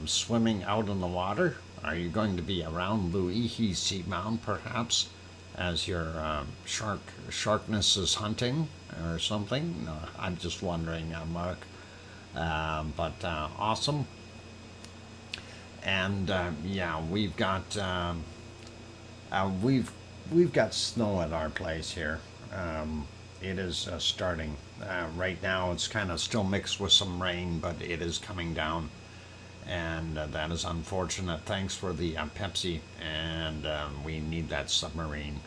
Speaker 1: Swimming out in the water. Are you going to be around Luihi Seamound, perhaps, as your sharkness is hunting or something? No, I'm just wondering, Mark. But awesome. And yeah, we've got snow at our place here. It is starting right now. It's kind of still mixed with some rain, but it is coming down. And that is unfortunate. Thanks for the Pepsi, and we need that submarine.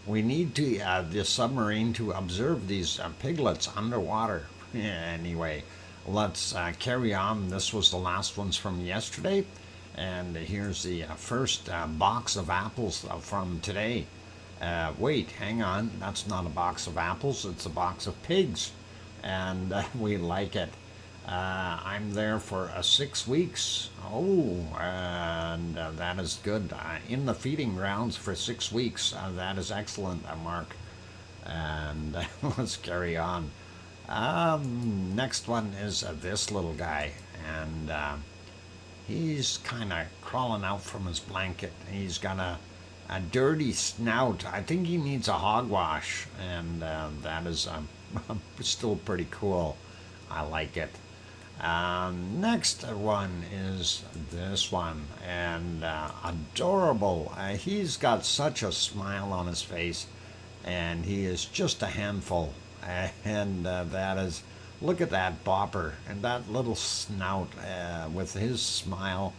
Speaker 1: We need to the submarine to observe these piglets underwater. Anyway, let's carry on. This was the last ones from yesterday, and here's the first box of apples from today. Wait, hang on. That's not a box of apples. It's a box of pigs, and we like it. I'm there for 6 weeks. Oh, and that is good. In the feeding grounds for 6 weeks. That is excellent, Mark. And let's carry on. Next one is this little guy. And he's kind of crawling out from his blanket. He's got a dirty snout. I think he needs a hogwash. And that is still pretty cool. I like it. Next one is this one, and adorable. He's got such a smile on his face, and he is just a handful. And that is, look at that bopper and that little snout with his smile.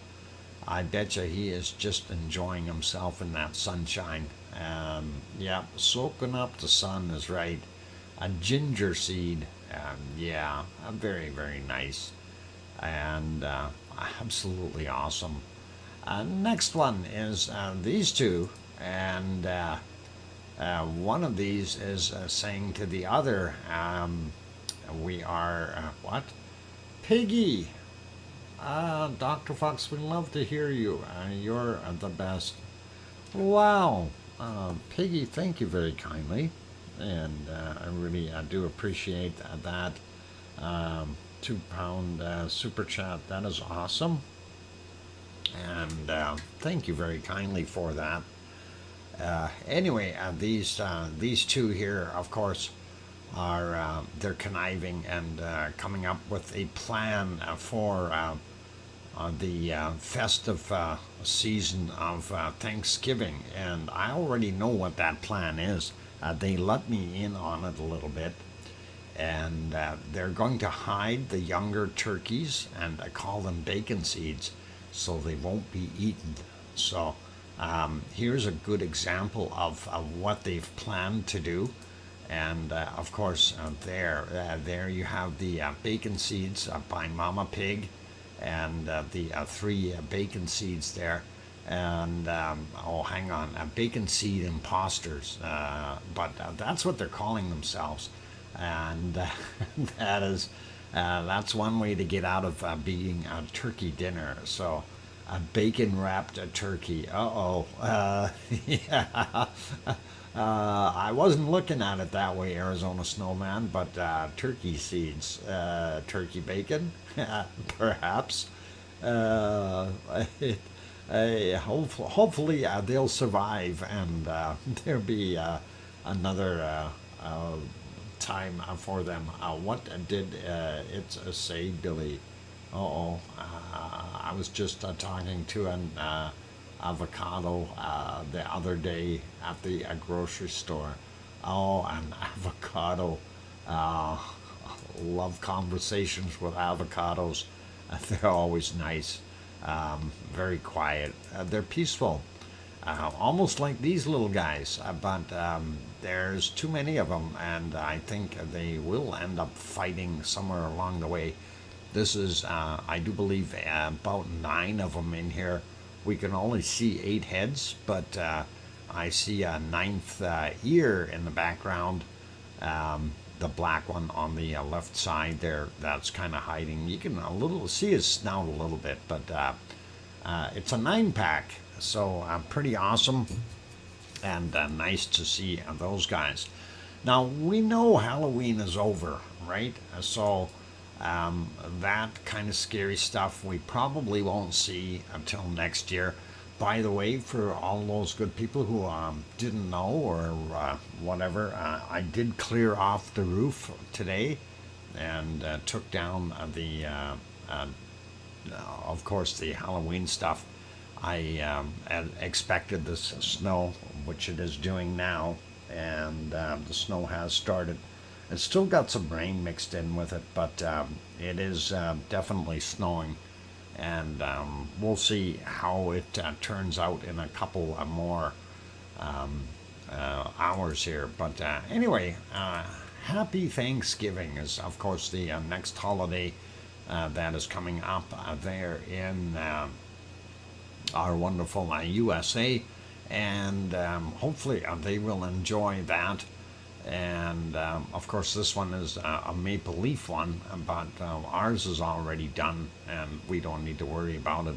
Speaker 1: I bet you he is just enjoying himself in that sunshine. Yeah, soaking up the sun is right. A ginger seed. Yeah, very, very nice. And absolutely awesome. Next one is these two. And one of these is saying to the other, we are, what? Piggy! Dr. Fox, we love to hear you. You're the best. Wow! Piggy, thank you very kindly. And I really do appreciate that £2 super chat. That is awesome, and thank you very kindly for that. Anyway, these two here, of course, are they're conniving and coming up with a plan for the festive season of Thanksgiving, and I already know what that plan is. They let me in on it a little bit, and they're going to hide the younger turkeys and call them bacon seeds so they won't be eaten. So here's a good example of what they've planned to do. And of course there you have the bacon seeds by Mama Pig, and the three bacon seeds there. And oh, hang on, bacon seed imposters, but that's what they're calling themselves, and that is that's one way to get out of being a turkey dinner. So a bacon wrapped turkey. Yeah. I wasn't looking at it that way, Arizona Snowman, but turkey seeds, turkey bacon, perhaps. Uh, hopefully they'll survive, and there'll be another time for them. What did it say, Billy? I was just talking to an avocado the other day at the grocery store. Oh, an avocado. Uh, love conversations with avocados. They're always nice, very quiet. They're peaceful, almost like these little guys. But there's too many of them, and I think they will end up fighting somewhere along the way. This is, I do believe, about 9 of them in here. We can only see 8 heads, but I see a 9th ear in the background. The black one on the left side there, that's kind of hiding. You can see his snout a little bit, but it's a 9-pack, so pretty awesome, and nice to see those guys. Now, we know Halloween is over, right? So that kind of scary stuff we probably won't see until next year. By the way, for all those good people who didn't know or whatever, I did clear off the roof today and took down of course, the Halloween stuff. I had expected this snow, which it is doing now, and the snow has started. It's still got some rain mixed in with it, but it is definitely snowing. And we'll see how it turns out in a couple more hours here. But anyway, happy Thanksgiving is, of course, the next holiday that is coming up there in our wonderful USA. And hopefully they will enjoy that. And of course, this one is a maple leaf one, but ours is already done, and we don't need to worry about it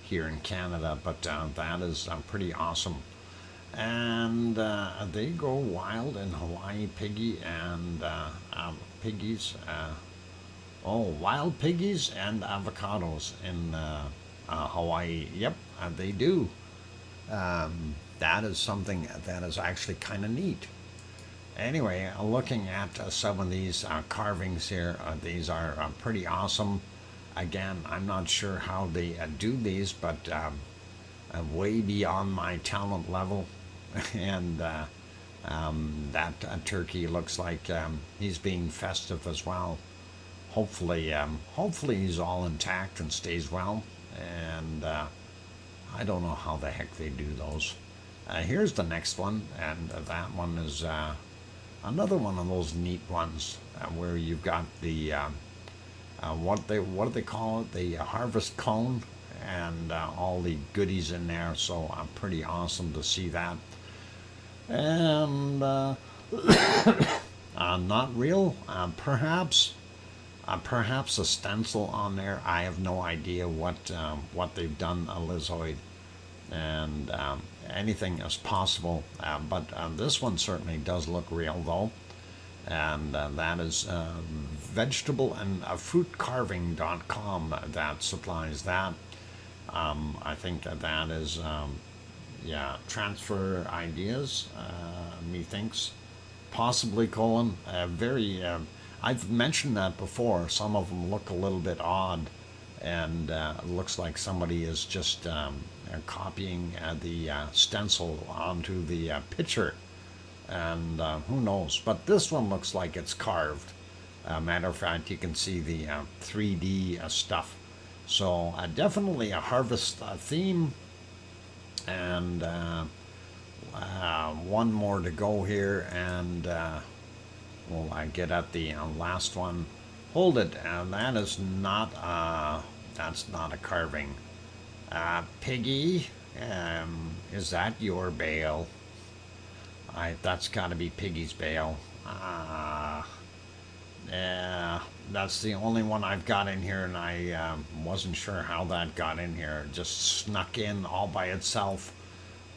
Speaker 1: here in Canada. But that is pretty awesome. And they go wild in Hawaii, piggy and piggies. Wild piggies and avocados in Hawaii. Yep, they do. That is something that is actually kind of neat. Anyway, looking at some of these carvings here, these are pretty awesome. Again, I'm not sure how they do these, but way beyond my talent level. And that turkey looks like he's being festive as well. Hopefully he's all intact and stays well. And I don't know how the heck they do those. Here's the next one, and that one is another one of those neat ones where you've got the what do they call it? The harvest cone, and all the goodies in there. So pretty awesome to see that. And not real, perhaps a stencil on there. I have no idea what they've done, Lizoid, and anything is possible. But this one certainly does look real, though. And that is vegetable and fruitcarving.com that supplies that. I think that is, transfer ideas, methinks. Possibly, Colin. I've mentioned that before. Some of them look a little bit odd, and it looks like somebody is just copying the stencil onto the picture, and who knows. But this one looks like it's carved. Matter of fact, you can see the 3D stuff. So definitely a harvest theme, and one more to go here, and I get at the last one. Hold it, and that is not that's not a carving. Piggy, is that your bale? That's got to be Piggy's bale. Yeah, that's the only one I've got in here, and I wasn't sure how that got in here. It just snuck in all by itself.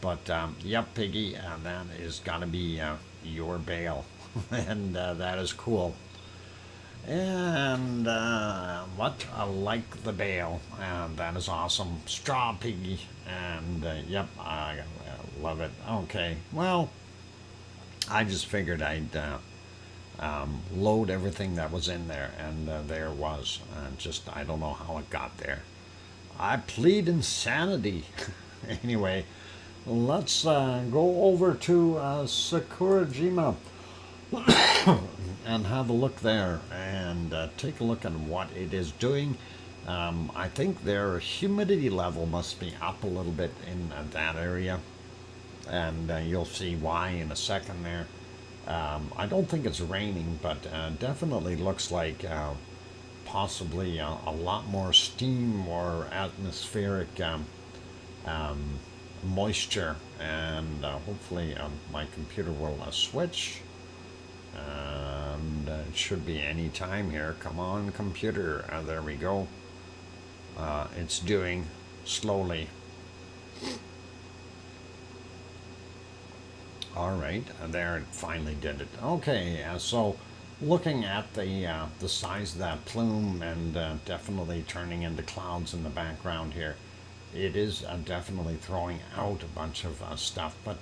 Speaker 1: But yep, Piggy, that is got to be your bale, and that is cool. And what? I like the bale. That is awesome. Straw Piggy. And yep, I love it. Okay, well, I just figured I'd load everything that was in there, and there it was. Just, I don't know how it got there. I plead insanity. Anyway, let's go over to Sakurajima and have a look there and take a look at what it is doing. I think their humidity level must be up a little bit in that area, and you'll see why in a second there. I don't think it's raining, but definitely looks like possibly a lot more steam or atmospheric moisture, and hopefully my computer will switch, and it should be any time here. Come on, computer. There we go. It's doing slowly. All right, there it finally did it. Okay, so looking at the size of that plume, and definitely turning into clouds in the background here, it is definitely throwing out a bunch of stuff, but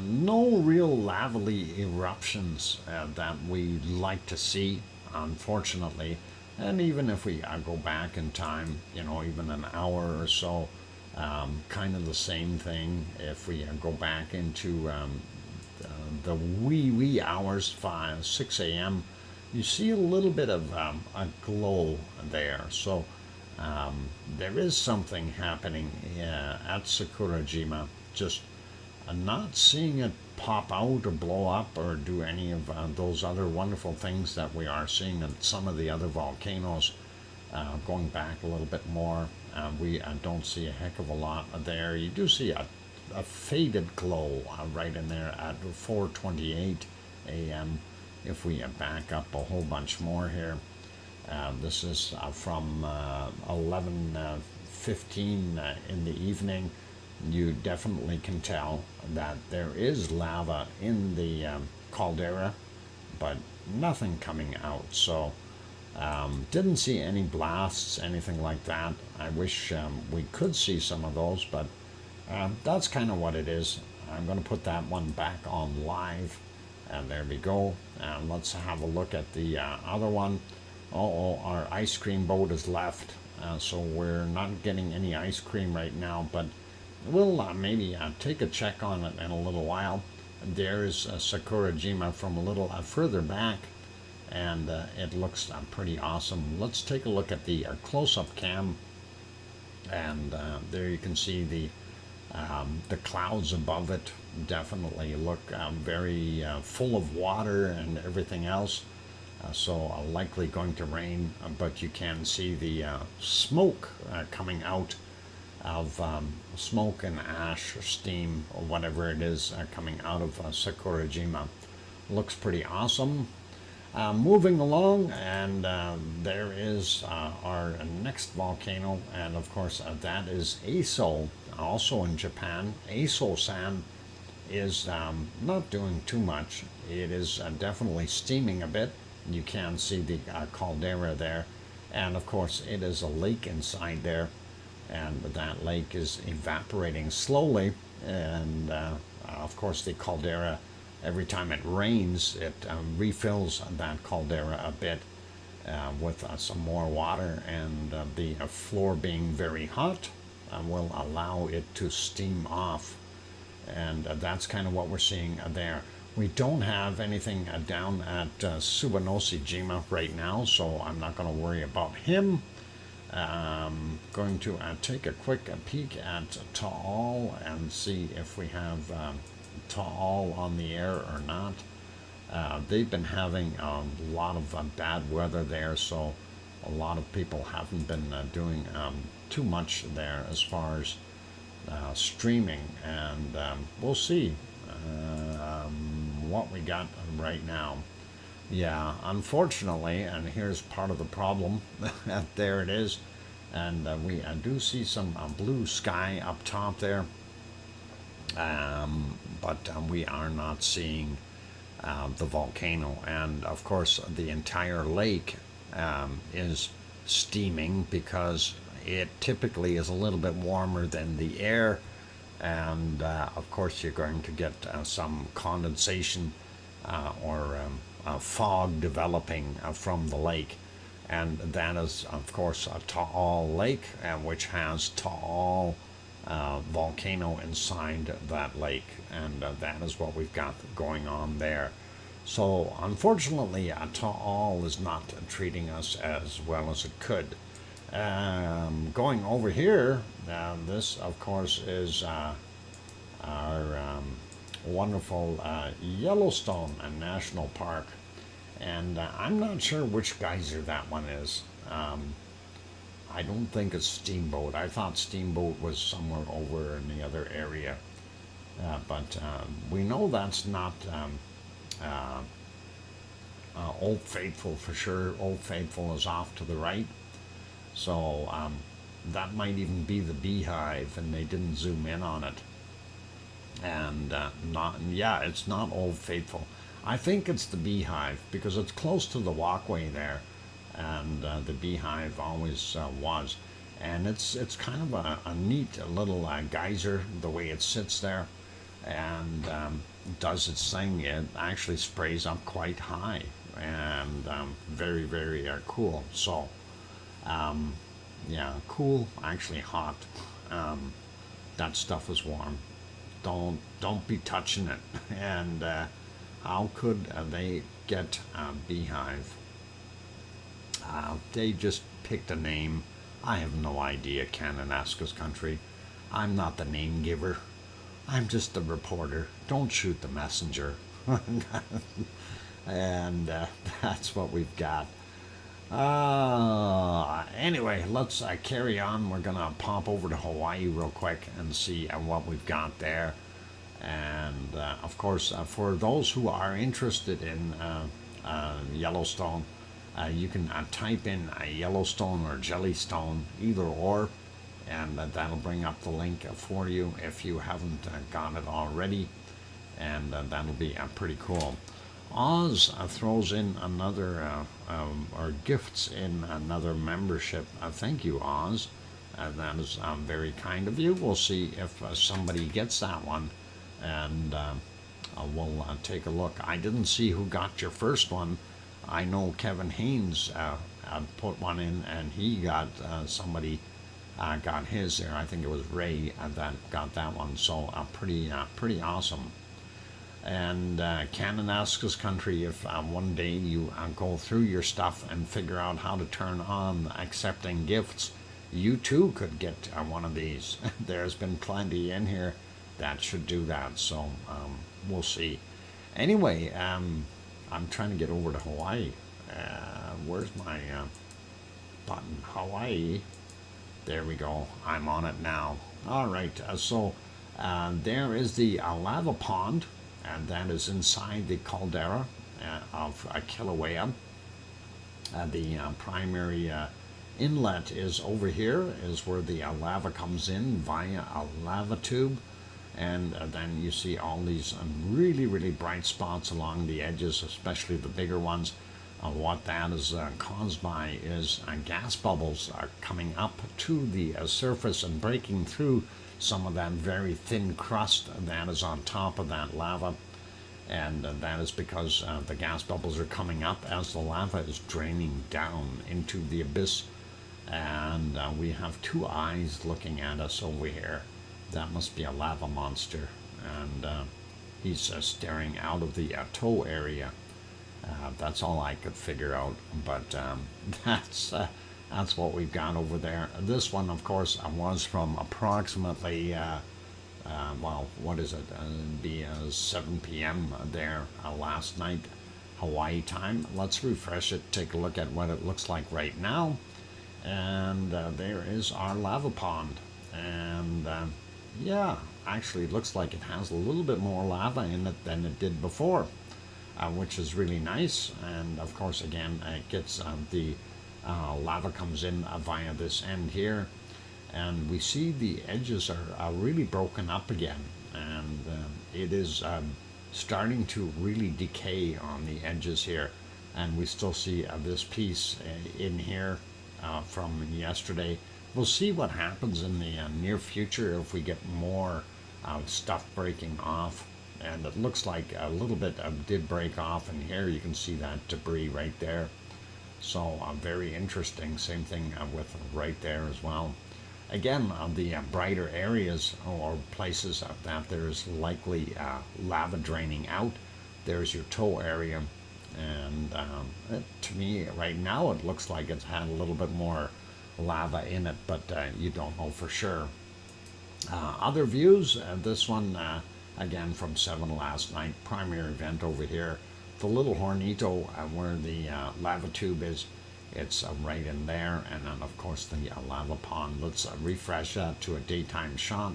Speaker 1: no real lavely eruptions that we like to see, unfortunately. And even if we go back in time, even an hour or so, kind of the same thing. If we go back into the wee hours, 6 a.m., you see a little bit of a glow there. So there is something happening at Sakurajima. Just not seeing it pop out or blow up or do any of those other wonderful things that we are seeing in some of the other volcanoes. Going back a little bit more, we don't see a heck of a lot there. You do see a faded glow right in there at 4:28 a.m. If we back up a whole bunch more here, this is from 11:15 in the evening. You definitely can tell that there is lava in the caldera, but nothing coming out. So didn't see any blasts, anything like that. I wish we could see some of those, but that's kind of what it is. I'm going to put that one back on live, and there we go. And let's have a look at the other one. Our ice cream boat is left, so we're not getting any ice cream right now, but we'll maybe take a check on it in a little while. There's Sakurajima from a little further back, and it looks pretty awesome. Let's take a look at the close-up cam, and there you can see the clouds above it. Definitely look very full of water and everything else. So likely going to rain, but you can see the smoke coming out of smoke and ash or steam or whatever it is coming out of Sakurajima. Looks pretty awesome. Moving along, and there is our next volcano, and of course that is Aso, also in Japan. Aso-san is not doing too much. It is definitely steaming a bit. You can see the caldera there, and of course it is a lake inside there, and that lake is evaporating slowly, and of course the caldera, every time it rains, it refills that caldera a bit with some more water, and the floor being very hot will allow it to steam off, and that's kind of what we're seeing there. We don't have anything down at Suwanoshijima right now, so I'm not going to worry about him. Going to take a quick peek at Taal and see if we have Taal on the air or not. They've been having a lot of bad weather there, so a lot of people haven't been doing too much there as far as streaming, and we'll see what we got right now. Yeah, unfortunately, and here's part of the problem. There it is, and we do see some blue sky up top there, but we are not seeing the volcano, and of course the entire lake is steaming because it typically is a little bit warmer than the air, and of course you're going to get some condensation or fog developing from the lake, and that is of course a tall lake which has tall volcano inside that lake, and that is what we've got going on there. So unfortunately, Taal is not treating us as well as it could. Going over here, this of course is our wonderful Yellowstone National Park, and I'm not sure which geyser that one is. I don't think it's Steamboat. I thought Steamboat was somewhere over in the other area, but we know that's not Old Faithful for sure. Old Faithful is off to the right, so that might even be the Beehive, and they didn't zoom in on it. And yeah, it's not Old Faithful. I think it's the Beehive because it's close to the walkway there, and the Beehive always was. And it's kind of a neat little geyser the way it sits there, and does its thing. It actually sprays up quite high, and very, very cool. So yeah, cool, actually hot. That stuff is warm. Don't be touching it. And how could they get a Beehive? They just picked a name. I have no idea, Kananaskis country. I'm not the name giver. I'm just the reporter. Don't shoot the messenger. And that's what we've got. Anyway, let's carry on. We're gonna pop over to Hawaii real quick and see what we've got there. And of course, for those who are interested in Yellowstone, you can type in Yellowstone or Jellystone, either or, and that'll bring up the link for you if you haven't got it already, and that'll be pretty cool. Oz throws in another, or gifts in another membership. Thank you, Oz. That is very kind of you. We'll see if somebody gets that one, and we'll take a look. I didn't see who got your first one. I know Kevin Haynes put one in, and he got somebody got his there. I think it was Ray that got that one. So pretty awesome. And Kananaskis country, if one day you go through your stuff and figure out how to turn on accepting gifts, you too could get one of these. There's been plenty in here that should do that, so we'll see. Anyway, I'm trying to get over to Hawaii. Where's my button? Hawaii. There we go. I'm on it now. All right, so there is the lava pond, and that is inside the caldera of Kilauea. The primary inlet is over here, is where the lava comes in via a lava tube, and then you see all these really, really bright spots along the edges, especially the bigger ones. What that is caused by is gas bubbles are coming up to the surface and breaking through some of that very thin crust that is on top of that lava, and that is because the gas bubbles are coming up as the lava is draining down into the abyss, and we have two eyes looking at us over here. That must be a lava monster, and he's staring out of the toe area. That's all I could figure out, but that's what we've got over there. This one, of course, was from approximately, well, what is it? It'd be 7 p.m. there last night, Hawaii time. Let's refresh it, take a look at what it looks like right now. And there is our lava pond. And yeah, actually it looks like it has a little bit more lava in it than it did before, which is really nice. And of course, again, it gets the lava comes in via this end here. And we see the edges are really broken up again. And it is starting to really decay on the edges here. And we still see this piece in here from yesterday. We'll see what happens in the near future if we get more stuff breaking off. And it looks like a little bit did break off in here. You can see that debris right there. So very interesting. Same thing with right there as well. Again, the brighter areas or places that there's likely lava draining out. There's your toe area. And to me, right now, it looks like it's had a little bit more lava in it, but you don't know for sure. Other views, this one, again, from 7 last night, primary event over here. The little Hornito, where the lava tube is, it's right in there. And then, of course, the lava pond. Let's refresh that to a daytime shot.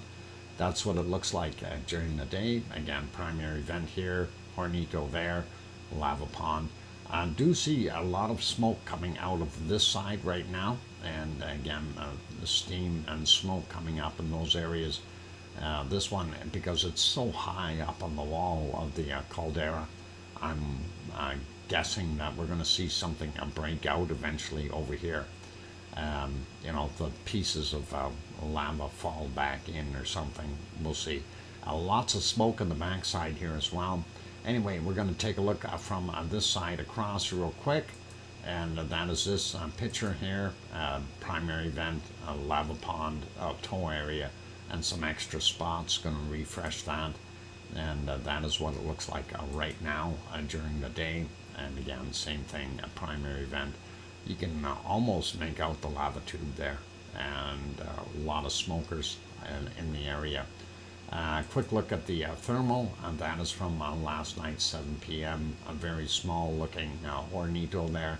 Speaker 1: That's what it looks like during the day. Again, primary event here, Hornito there, lava pond. I do see a lot of smoke coming out of this side right now, and again the steam and smoke coming up in those areas. This one, because it's so high up on the wall of the caldera, I'm guessing that we're going to see something break out eventually over here. You know, the pieces of lava fall back in or something. We'll see. Lots of smoke on the backside here as well. Anyway, we're going to take a look from this side across real quick, and that is this picture here, primary vent, lava pond, toe area, and some extra spots. Going to refresh that, and that is what it looks like right now during the day. And again, same thing, primary vent. You can almost make out the lava tube there, and a lot of smokers in the area. Quick look at the thermal, and that is from last night, 7 p.m. A very small looking Hornito there,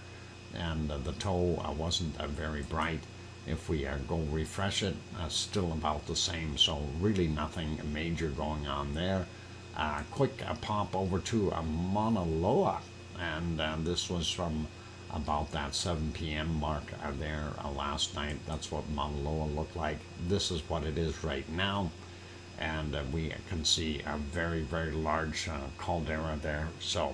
Speaker 1: and the toe wasn't very bright. If we go refresh it, still about the same, so really nothing major going on there. Quick pop over to Mauna Loa, and this was from about that 7 p.m. mark there last night. That's what Mauna Loa looked like. This is what it is right now. And we can see a very, very large caldera there. So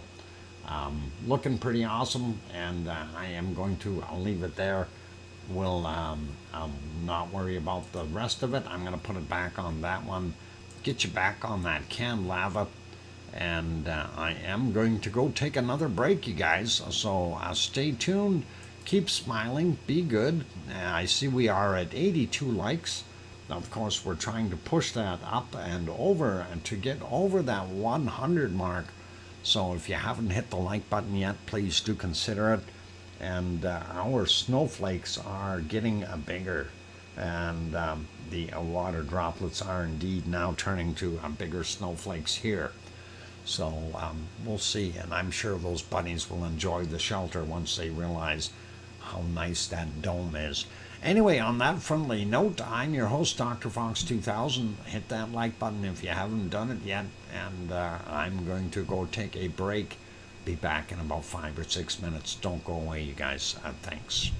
Speaker 1: looking pretty awesome, and I am going to leave it there. We'll not worry about the rest of it. I'm going to put it back on that one, get you back on that canned lava, and I am going to go take another break, you guys. So stay tuned, keep smiling, be good. I see we are at 82 likes. Of course, we're trying to push that up and over, and to get over that 100 mark. So if you haven't hit the like button yet, please do consider it. And our snowflakes are getting bigger, and the water droplets are indeed now turning to bigger snowflakes here. So we'll see, and I'm sure those bunnies will enjoy the shelter once they realize how nice that dome is. Anyway, on that friendly note, I'm your host, DrFox2000. Hit that like button if you haven't done it yet, and I'm going to go take a break. Be back in about 5 or 6 minutes. Don't go away, you guys. Thanks.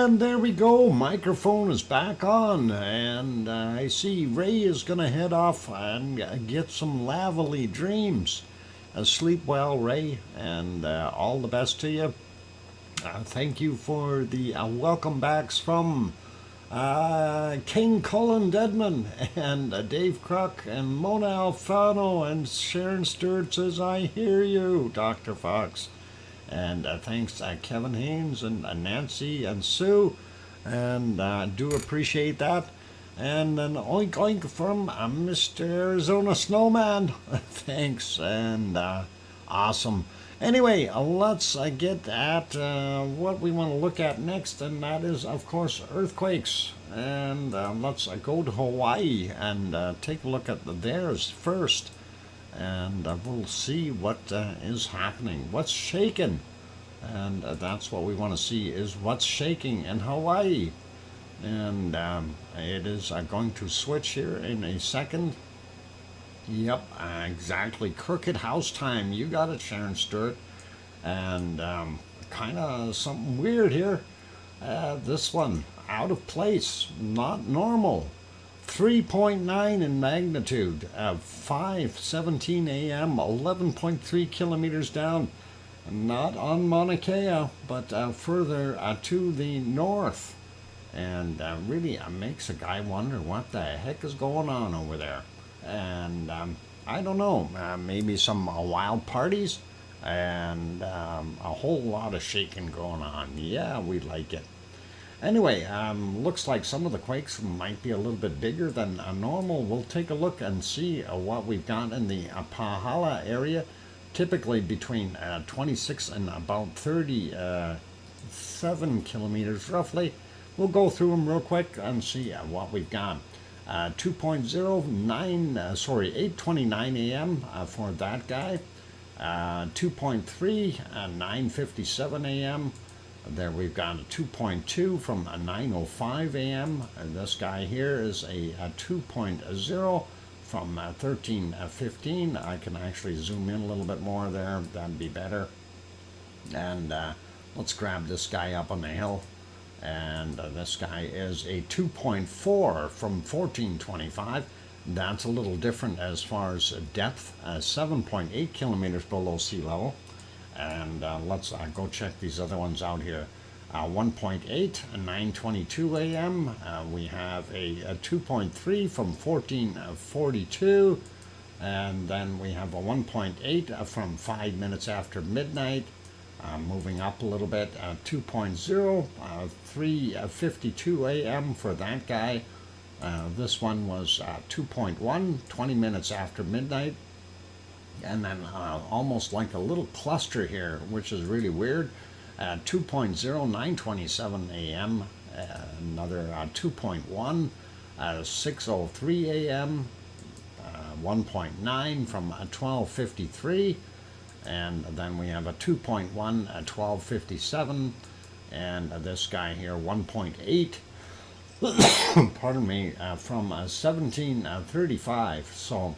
Speaker 1: And there we go, microphone is back on, and I see Ray is going to head off and get some lavely dreams. Sleep well, Ray, and all the best to you. Thank you for the welcome backs from King Cullen Deadman and Dave Crook and Mona Alfano, and Sharon Stewart says, I hear you, Dr. Fox. And thanks Kevin Haynes and Nancy and Sue, and do appreciate that. And an oink oink from Mr. Arizona Snowman. Thanks, and awesome. Anyway, let's get at what we want to look at next, and that is, of course, earthquakes. And let's go to Hawaii and take a look at theirs first. And we'll see what is happening, what's shaking. And that's what we want to see, is what's shaking in Hawaii. And it is going to switch here in a second. Yep, exactly. Crooked house time. You got it, Sharon Stewart. And kind of something weird here. This one, out of place, not normal. 3.9 in magnitude, 5:17 a.m., 11.3 kilometers down. Not on Mauna Kea, but further to the north. And really makes a guy wonder what the heck is going on over there. And I don't know, maybe some wild parties and a whole lot of shaking going on. Yeah, we like it. Anyway, looks like some of the quakes might be a little bit bigger than normal. We'll take a look and see what we've got in the Pahala area, typically between 26 and about 37 kilometers roughly. We'll go through them real quick and see what we've got. 8:29 a.m. For that guy. 2.3, 9:57 a.m. There we've got a 2.2 from 9:05 a.m. This guy here is a 2.0 from 13:15. I can actually zoom in a little bit more there. That'd be better. And let's grab this guy up on the hill. And this guy is a 2.4 from 14:25. That's a little different as far as depth, 7.8 kilometers below sea level. And let's go check these other ones out here. 1.8, 9:22 a.m. We have a 2.3 from 14:42. And then we have a 1.8 from 5 minutes after midnight. Moving up a little bit, 2.0, 3:52 a.m. for that guy. This one was 2.1, 20 minutes after midnight. And then almost like a little cluster here, which is really weird. 2.0, 9:27 a.m. Another 2.1, 6:03 a.m. 1.9 from 12:53. And then we have a 2.1 at 12:57, and this guy here 1.8 pardon me, from 17:35. So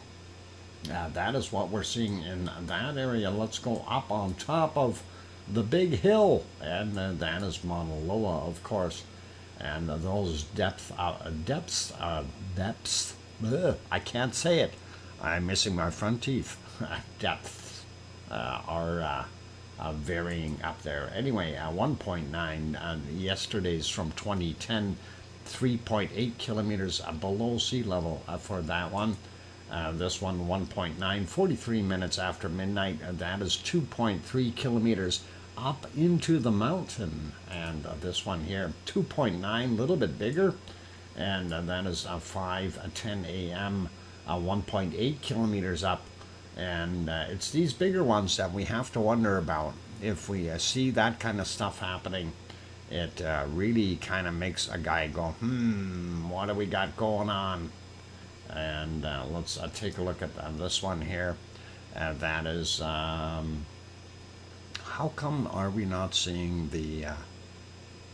Speaker 1: that is what we're seeing in that area. Let's go up on top of the big hill, and that is Mauna Loa, of course. And those depths, I can't say it, I'm missing my front teeth. Depths are varying up there. Anyway, 1.9 yesterday's from 2010, 3.8 kilometers below sea level for that one. This one 1.9, 43 minutes after midnight. That is 2.3 kilometers up into the mountain. And this one here 2.9, a little bit bigger, and that is 5:10 a.m. 1.8 kilometers up. And it's these bigger ones that we have to wonder about. If we see that kind of stuff happening, it really kind of makes a guy go, what do we got going on? And let's take a look at this one here. That is, how come are we not seeing the,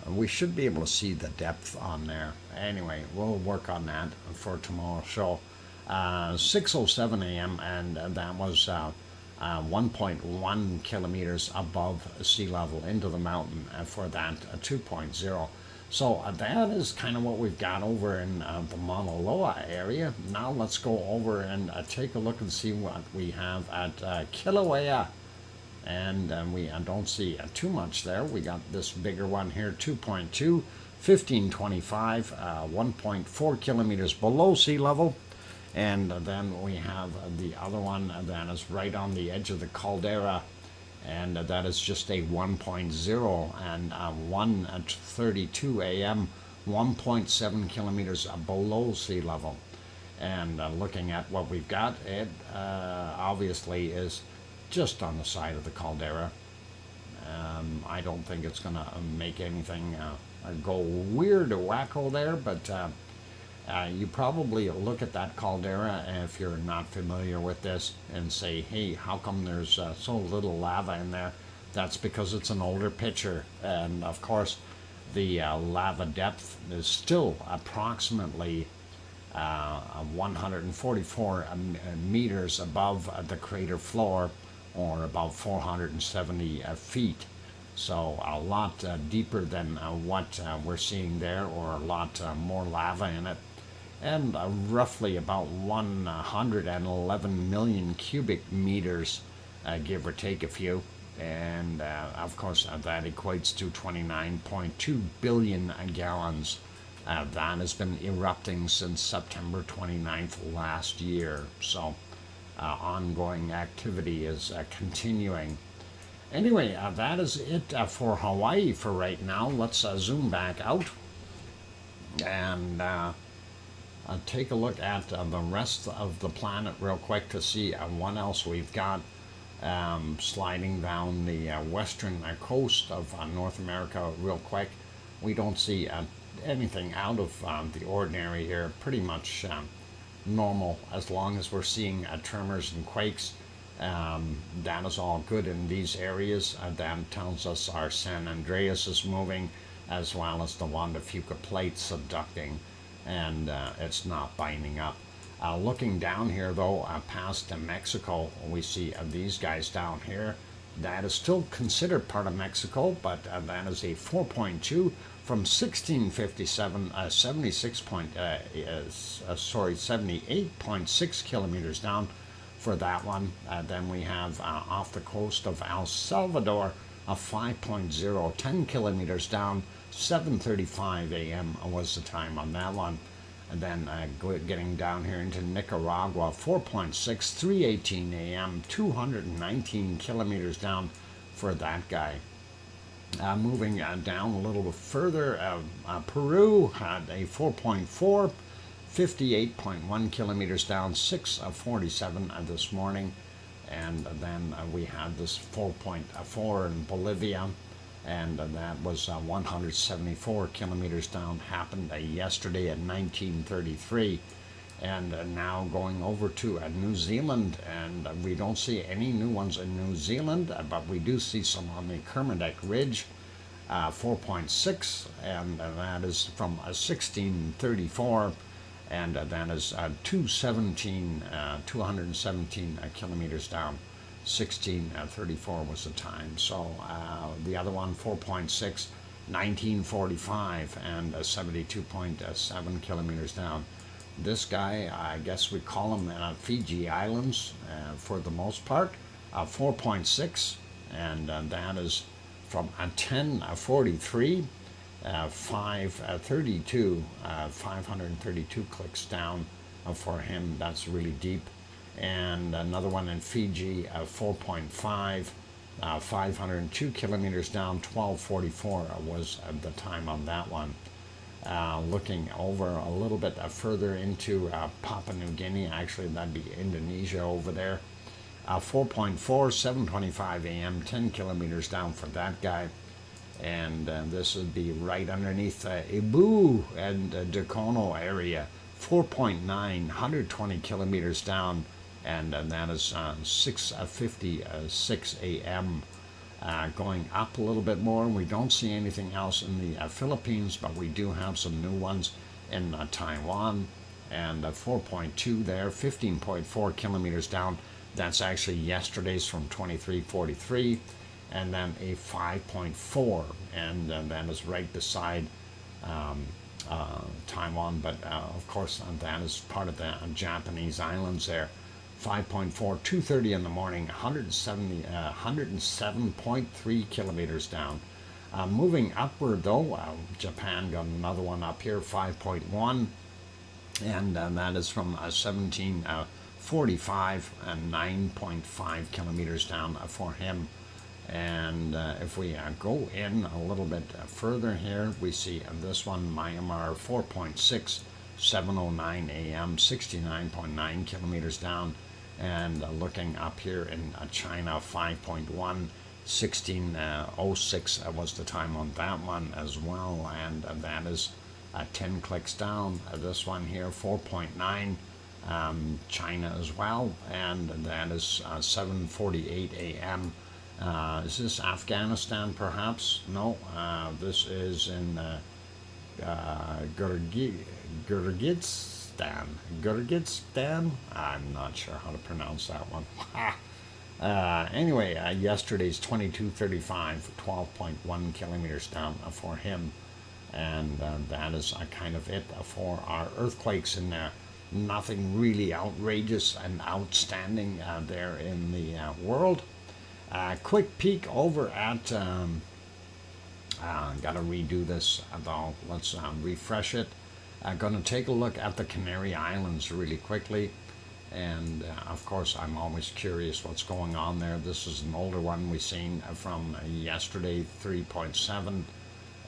Speaker 1: we should be able to see the depth on there. Anyway, we'll work on that for tomorrow's show. 6:07 a.m. and that was 1.1 kilometers above sea level into the mountain for that 2.0. So that is kind of what we've got over in the Mauna area. Now let's go over and take a look and see what we have at Kilauea. And we don't see too much there. We got this bigger one here, 2.2, 1525, 1.4 kilometers below sea level. And then we have the other one that is right on the edge of the caldera, and that is just a 1.0 and 1:32 a.m., 1.7 kilometers below sea level. And looking at what we've got, it obviously is just on the side of the caldera. I don't think it's going to make anything go weird or wacko there, but you probably look at that caldera if you're not familiar with this and say, hey, how come there's so little lava in there? That's because it's an older picture, and of course the lava depth is still approximately 144 meters above the crater floor, or about 470 feet. So a lot deeper than what we're seeing there, or a lot more lava in it. And roughly about 111 million cubic meters, give or take a few. And of course, that equates to 29.2 billion gallons. That has been erupting since September 29th last year. So ongoing activity is continuing. Anyway, that is it for Hawaii for right now. Let's zoom back out and take a look at the rest of the planet real quick to see what else we've got sliding down the western coast of North America real quick. We don't see anything out of the ordinary here, pretty much normal, as long as we're seeing tremors and quakes. That is all good in these areas. That tells us our San Andreas is moving, as well as the Juan de Fuca plate subducting, and it's not binding up. Looking down here though, past Mexico, we see these guys down here. That is still considered part of Mexico, but that is a 4.2 from 1657, 78.6 kilometers down for that one. Then we have off the coast of El Salvador, a 5.0, 10 kilometers down, 7:35 a.m. was the time on that one. And then getting down here into Nicaragua, 4.6, 3:18 a.m., 219 kilometers down for that guy. Moving down a little bit further, Peru had a 4.4, 58.1 kilometers down, 6:47 this morning. And then we had this 4.4 in Bolivia, and that was 174 kilometers down, happened yesterday at 1933. And now going over to New Zealand, and we don't see any new ones in New Zealand, but we do see some on the Kermadec Ridge, 4.6, and that is from 1634, and that is 217 kilometers down. 1634 was the time. So the other one, 4.6, 1945, and 72.7 kilometers down. This guy, I guess we call him Fiji Islands for the most part, 4.6, and that is from 1043, 532 clicks down for him. That's really deep. And another one in Fiji, 4.5, 502 kilometers down, 1244 was the time on that one. Looking over a little bit further into Papua New Guinea, actually that'd be Indonesia over there, 4.4, 7:25 a.m., 10 kilometers down for that guy. And this would be right underneath Ibu and Dakono area, 4.9, 120 kilometers down, and that is 6:56 a.m. Going up a little bit more. We don't see anything else in the Philippines, but we do have some new ones in Taiwan, and 4.2 there, 15.4 kilometers down. That's actually yesterday's from 2343, and then a 5.4, and that is right beside Taiwan, but of course that is part of the Japanese islands there. 5.4, 2:30 in the morning, 107.3 kilometers down. Moving upward though, Japan got another one up here, 5.1, and that is from 1745 and 9.5 kilometers down for him. And if we go in a little bit further here, we see this one, Myanmar, 4.6, 7:09 a.m., 69.9 kilometers down. And looking up here in China, 5.1, 16:06 was the time on that one as well. And that is 10 clicks down. This one here, 4.9, China as well. And that is 7:48 a.m. Is this Afghanistan perhaps? No, this is in Kyrgyzstan. I'm not sure how to pronounce that one. Anyway, yesterday's 22:35, 12.1 kilometers down for him. And that is kind of it for our earthquakes in there. Nothing really outrageous and outstanding there in the world. Quick peek over at, gotta redo this though, let's refresh it. Gonna take a look at the Canary Islands really quickly. And of course, I'm always curious what's going on there. This is an older one we've seen from yesterday, 3.7,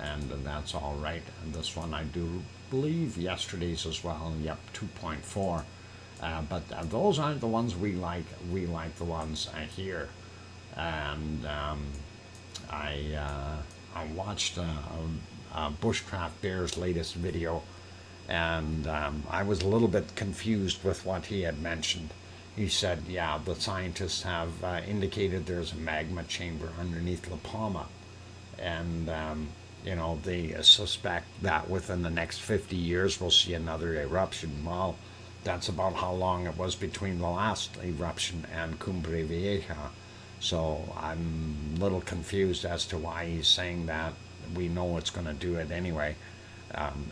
Speaker 1: and that's all right. And this one I do believe yesterday's as well, yep, 2.4. But those aren't the ones we like. We like the ones here. And I watched Bushcraft Bear's latest video, and I was a little bit confused with what he had mentioned. He said, yeah, the scientists have indicated there's a magma chamber underneath La Palma, and they suspect that within the next 50 years we'll see another eruption. Well, that's about how long it was between the last eruption and Cumbre Vieja. So I'm a little confused as to why he's saying that. We know it's going to do it anyway.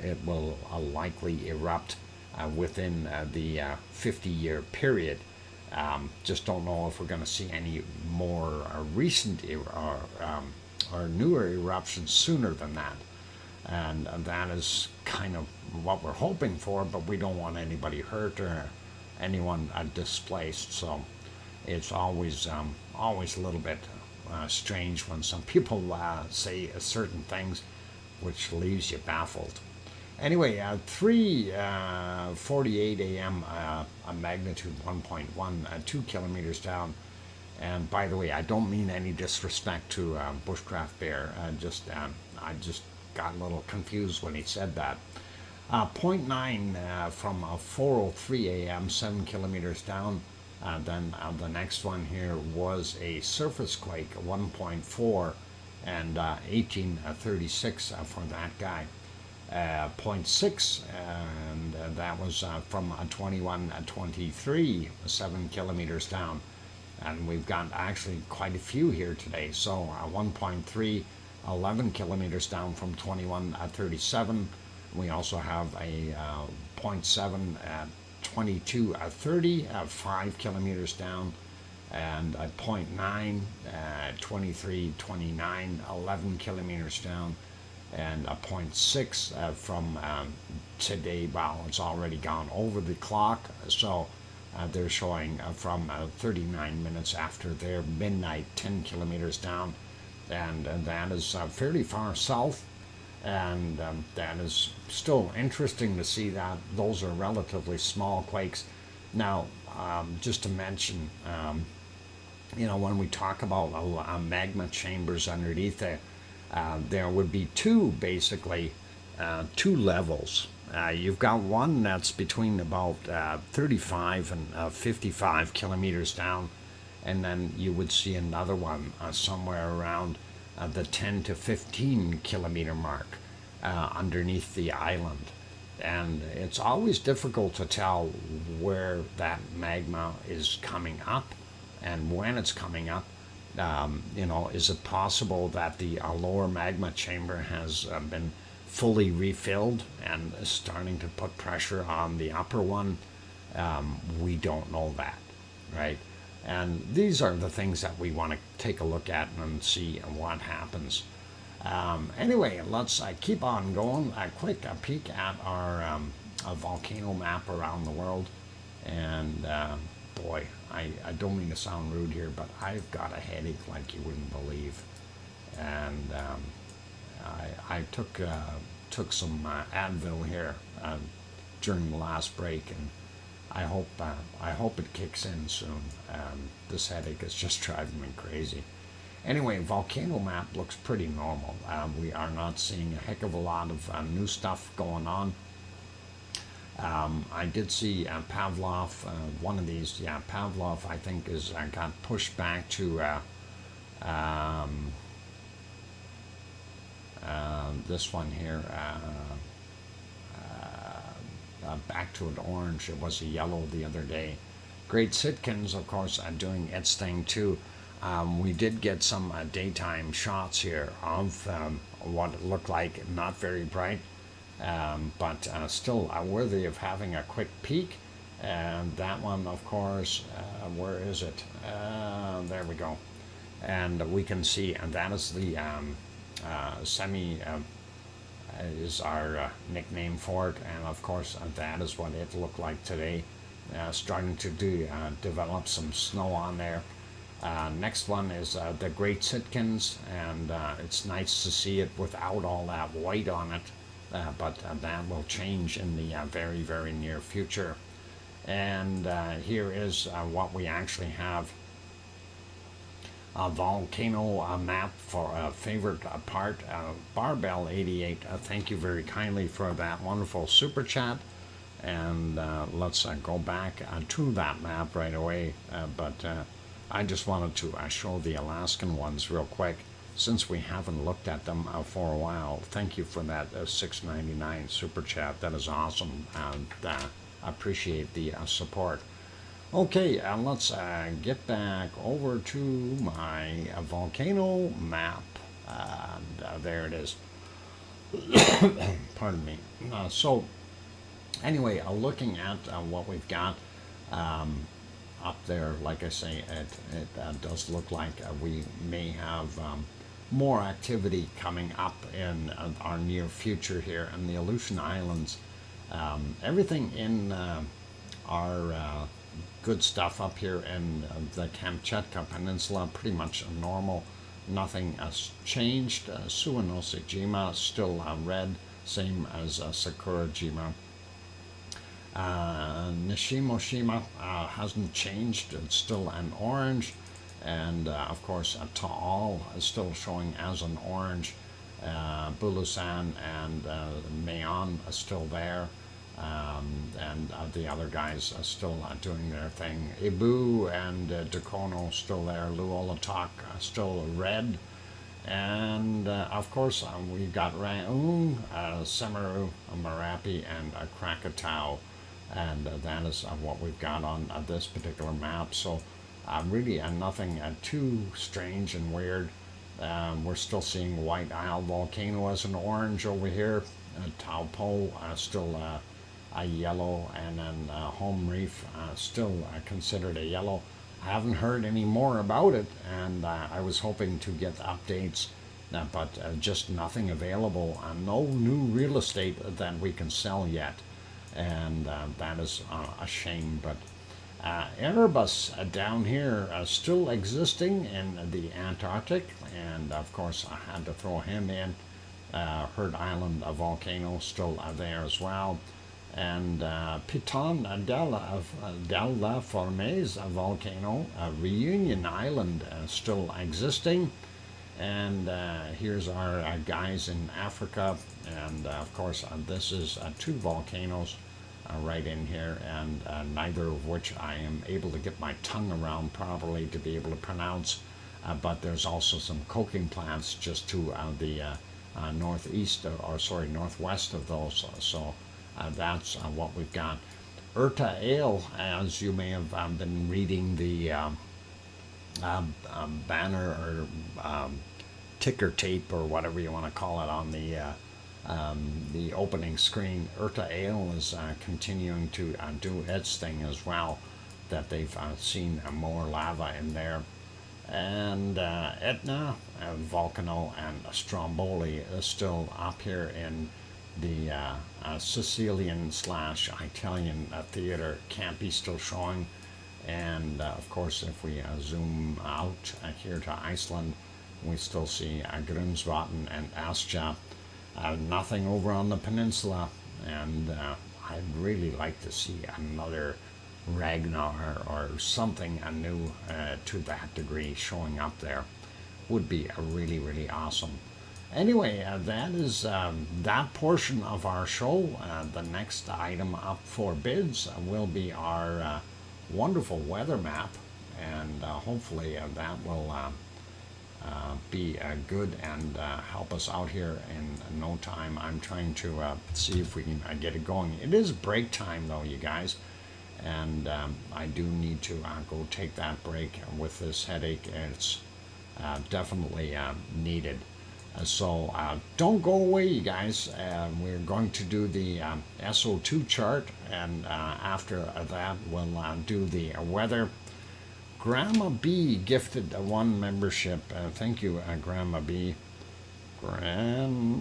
Speaker 1: It will likely erupt within the 50-year period. Just don't know if we're going to see any more recent or newer eruptions sooner than that. And that is kind of what we're hoping for, but we don't want anybody hurt or anyone displaced. So it's always a little bit strange when some people say certain things, which leaves you baffled. Anyway, 3:48 a.m., a magnitude 1.1, 2 kilometers down. And by the way, I don't mean any disrespect to Bushcraft Bear. I just got a little confused when he said that. 0.9 from 4:03 a.m., 7 kilometers down. Then the next one here was a surface quake, 1.4, and 1836 for that guy. 0.6, and that was from 21:23, 7 kilometers down. And we've got actually quite a few here today. So 1.3, 11 kilometers down from 21:37. We also have a 0.7 at 22:30, 5 kilometers down, and a 0.9, 23:29, 11 kilometers down, and a 0.6 from today. Well, it's already gone over the clock, so they're showing from 39 minutes after their midnight, 10 kilometers down, and that is fairly far south. And that is still interesting to see that those are relatively small quakes. Now, just to mention, when we talk about magma chambers underneath there would be two levels. You've got one that's between about 35 and 55 kilometers down, and then you would see another one somewhere around the 10 to 15 kilometer mark underneath the island. And it's always difficult to tell where that magma is coming up and when it's coming up. Is it possible that the lower magma chamber has been fully refilled and is starting to put pressure on the upper one, we don't know that, right? And these are the things that we want to take a look at and see what happens. Anyway, let's keep on going. A quick peek at our volcano map around the world. And boy, I don't mean to sound rude here, but I've got a headache like you wouldn't believe. And I took some Advil here during the last break, and I hope it kicks in soon. This headache is just driving me crazy. Anyway, volcano map looks pretty normal. We are not seeing a heck of a lot of new stuff going on. I did see Pavlov, one of these, yeah, Pavlov I think is got pushed back to this one here, back to an orange. It was a yellow the other day. Great Sitkins, of course, doing its thing too. We did get some daytime shots here of what it looked like, not very bright, but still worthy of having a quick peek. And that one, of course, where is it? There we go. And we can see, and that is the semi, is our nickname for it. And of course, that is what it looked like today. Starting to develop some snow on there. Next one is the Great Sitkins, and it's nice to see it without all that white on it, but that will change in the very, very near future. And here is what we actually have. A volcano map for a favorite part. Barbell88, thank you very kindly for that wonderful super chat. And let's go back to that map right away, but I just wanted to show the Alaskan ones real quick since we haven't looked at them for a while. Thank you for that $6.99 super chat. That is awesome, and I appreciate the support. Okay, let's get back over to my volcano map. There it is. Pardon me. So anyway, looking at what we've got up there, like I say, it does look like we may have more activity coming up in our near future here in the Aleutian Islands. Everything in our good stuff up here in the Kamchatka Peninsula, pretty much normal. Nothing has changed. Suwanosejima still red, same as Sakurajima. Nishimoshima hasn't changed. It's still an orange. And of course, Taal is still showing as an orange. Bulusan and Mayon are still there. And the other guys are still doing their thing. Ibu and Dakono still there. Luolatok still red. And of course, we've got Raung, Semeru, Marapi, and Krakatau. And that is what we've got on this particular map. So really nothing too strange and weird. We're still seeing White Isle Volcano as an orange over here. Taupo still a yellow, and then Home Reef still considered a yellow. I haven't heard any more about it, and I was hoping to get updates, but just nothing available. No new real estate that we can sell yet, and that is a shame. But Erebus down here still existing in the Antarctic, and of course I had to throw him in. Heard Island Volcano still there as well. And Piton del La Formes Volcano, Reunion Island still existing. And here's our guys in Africa. And of course, this is two volcanoes right in here, and neither of which I am able to get my tongue around properly to be able to pronounce. But there's also some coking plants just to the northeast, northwest of those. So that's what we've got. Urta Ale, as you may have been reading the banner or ticker tape or whatever you want to call it on the the opening screen. Eruption is continuing to do its thing as well, that they've seen more lava in there. And Etna, Volcano, and Stromboli is still up here in the Sicilian slash Italian theater. Campi still showing. And of course, if we zoom out here to Iceland, we still see Grimsvatn and Askja. Nothing over on the peninsula, and I'd really like to see another Ragnar or something new to that degree showing up there. Would be really, really awesome. Anyway, that is that portion of our show. The next item up for bids will be our wonderful weather map, and hopefully that will be good and help us out here in no time. I'm trying to see if we can get it going. It is break time though, you guys, and I do need to go take that break with this headache. It's definitely needed. So don't go away, you guys. We're going to do the SO2 chart, and after that we'll do the weather. Grandma B gifted one membership. Thank you, Grandma B. Grandma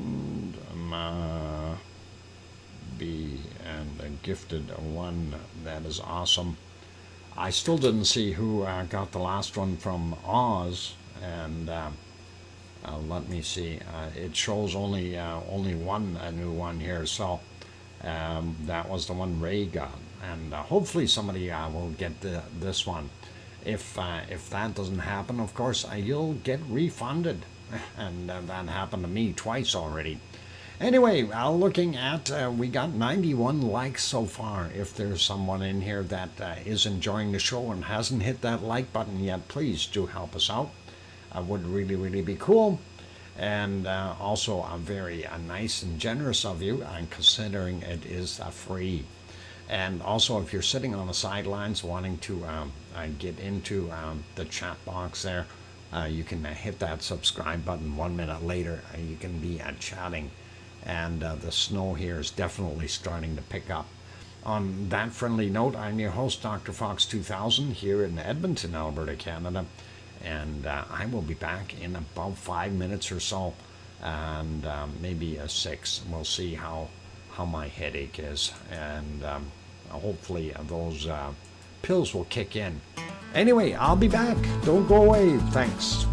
Speaker 1: B, and gifted one. That is awesome. I still didn't see who got the last one from Oz, and let me see. It shows only one new one here, so that was the one Ray got, and hopefully somebody will get this one. If that doesn't happen, of course, you'll get refunded. And that happened to me twice already. Anyway, looking at, we got 91 likes so far. If there's someone in here that is enjoying the show and hasn't hit that like button yet, please do help us out. Would really, really be cool. And also very nice and generous of you, considering it is free. And also, if you're sitting on the sidelines wanting to get into the chat box there, you can hit that subscribe button. 1 minute later, you can be chatting. And the snow here is definitely starting to pick up. On that friendly note, I'm your host, DrFox2000, here in Edmonton, Alberta, Canada. And I will be back in about 5 minutes or so, and maybe 6. We'll see how my headache is, and hopefully those pills will kick in. Anyway, I'll be back. Don't go away. Thanks.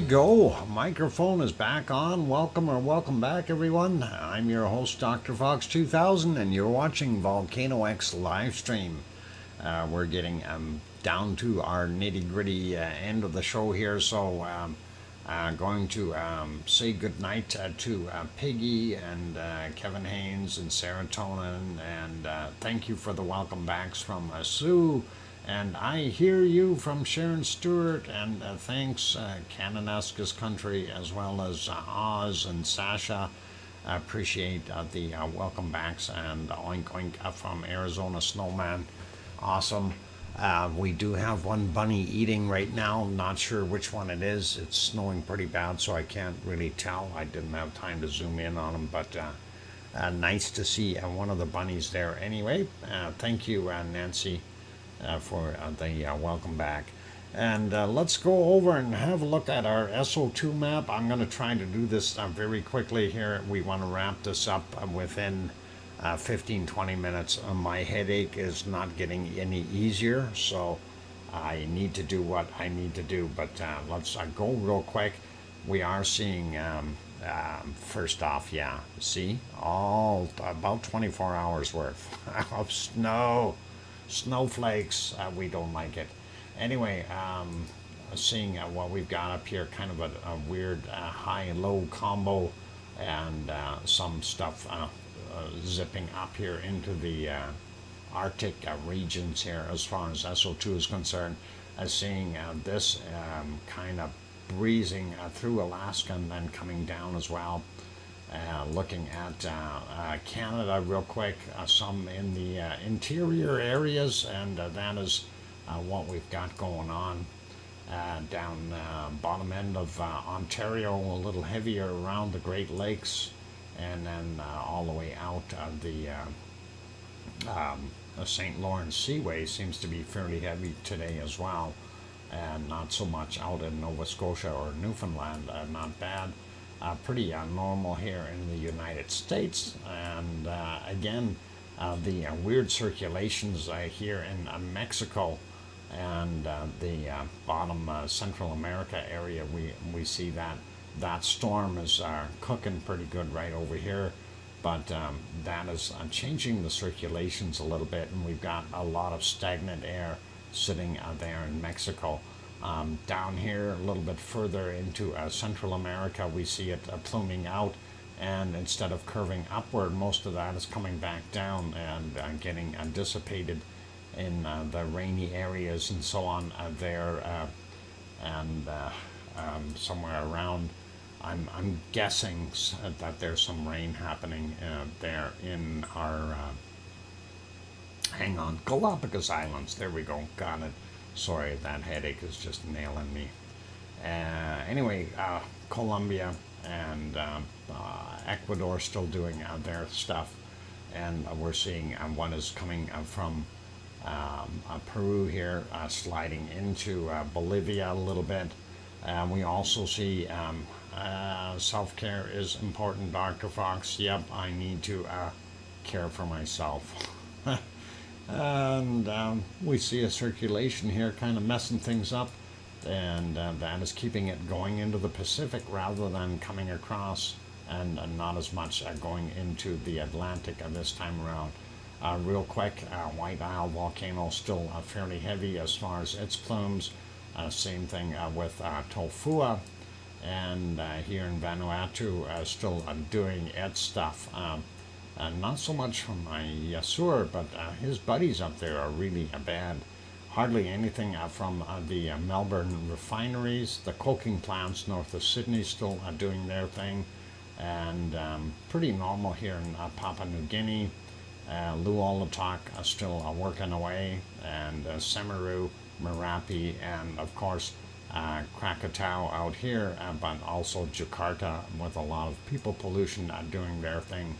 Speaker 1: go. Microphone is back on. Welcome back, everyone. I'm your host, DrFox2000, and you're watching VolcanoX live stream. We're getting down to our nitty-gritty end of the show here, so going to say goodnight to Piggy and Kevin Haynes and Serotonin, and thank you for the welcome backs from Sue. And I hear you from Sharon Stewart, and thanks Cananescus Country, as well as Oz and Sasha. I appreciate the welcome backs, and oink oink from Arizona Snowman. Awesome. We do have one bunny eating right now. Not sure which one it is. It's snowing pretty bad, so I can't really tell. I didn't have time to zoom in on him, but nice to see one of the bunnies there. Anyway, thank you, Nancy. For the welcome back. And let's go over and have a look at our SO2 map. I'm going to try to do this very quickly here. We want to wrap this up within 15-20 minutes. My headache is not getting any easier, so I need to do what I need to do. But let's go real quick. We are seeing, first off, yeah, see, all about 24 hours worth of snow. Snowflakes, we don't like it. Anyway, seeing what we've got up here, kind of a weird high and low combo, and some stuff zipping up here into the Arctic regions here as far as SO2 is concerned. Seeing this kind of breezing through Alaska and then coming down as well. Looking at Canada real quick, some in the interior areas, and that is what we've got going on. Down bottom end of Ontario, a little heavier around the Great Lakes, and then all the way out of the St. Lawrence Seaway seems to be fairly heavy today as well, and not so much out in Nova Scotia or Newfoundland, not bad. Pretty normal here in the United States, and again the weird circulations here in Mexico and the bottom Central America area. We see that storm is cooking pretty good right over here, but that is changing the circulations a little bit, and we've got a lot of stagnant air sitting there in Mexico. Down here, a little bit further into Central America, we see it pluming out, and instead of curving upward, most of that is coming back down and getting dissipated in the rainy areas and so on there, and somewhere around, I'm guessing that there's some rain happening there in our, hang on, Galapagos Islands. There we go, got it. Sorry, that headache is just nailing me. Anyway, Colombia and Ecuador still doing their stuff, and we're seeing one is coming from Peru here, sliding into Bolivia a little bit. We also see self-care is important, Dr. Fox. Yep, I need to care for myself. And we see a circulation here kind of messing things up, and that is keeping it going into the Pacific rather than coming across, and not as much going into the Atlantic this time around. Real quick, White Isle volcano still fairly heavy as far as its plumes. Same thing with Tofua, and here in Vanuatu still doing its stuff. Not so much from Yasur, but his buddies up there are really bad. Hardly anything from the Melbourne refineries. The coking plants north of Sydney still doing their thing, and pretty normal here in Papua New Guinea. Luolatok still working away, and Semeru, Merapi, and of course Krakatau out here, but also Jakarta with a lot of people pollution doing their thing.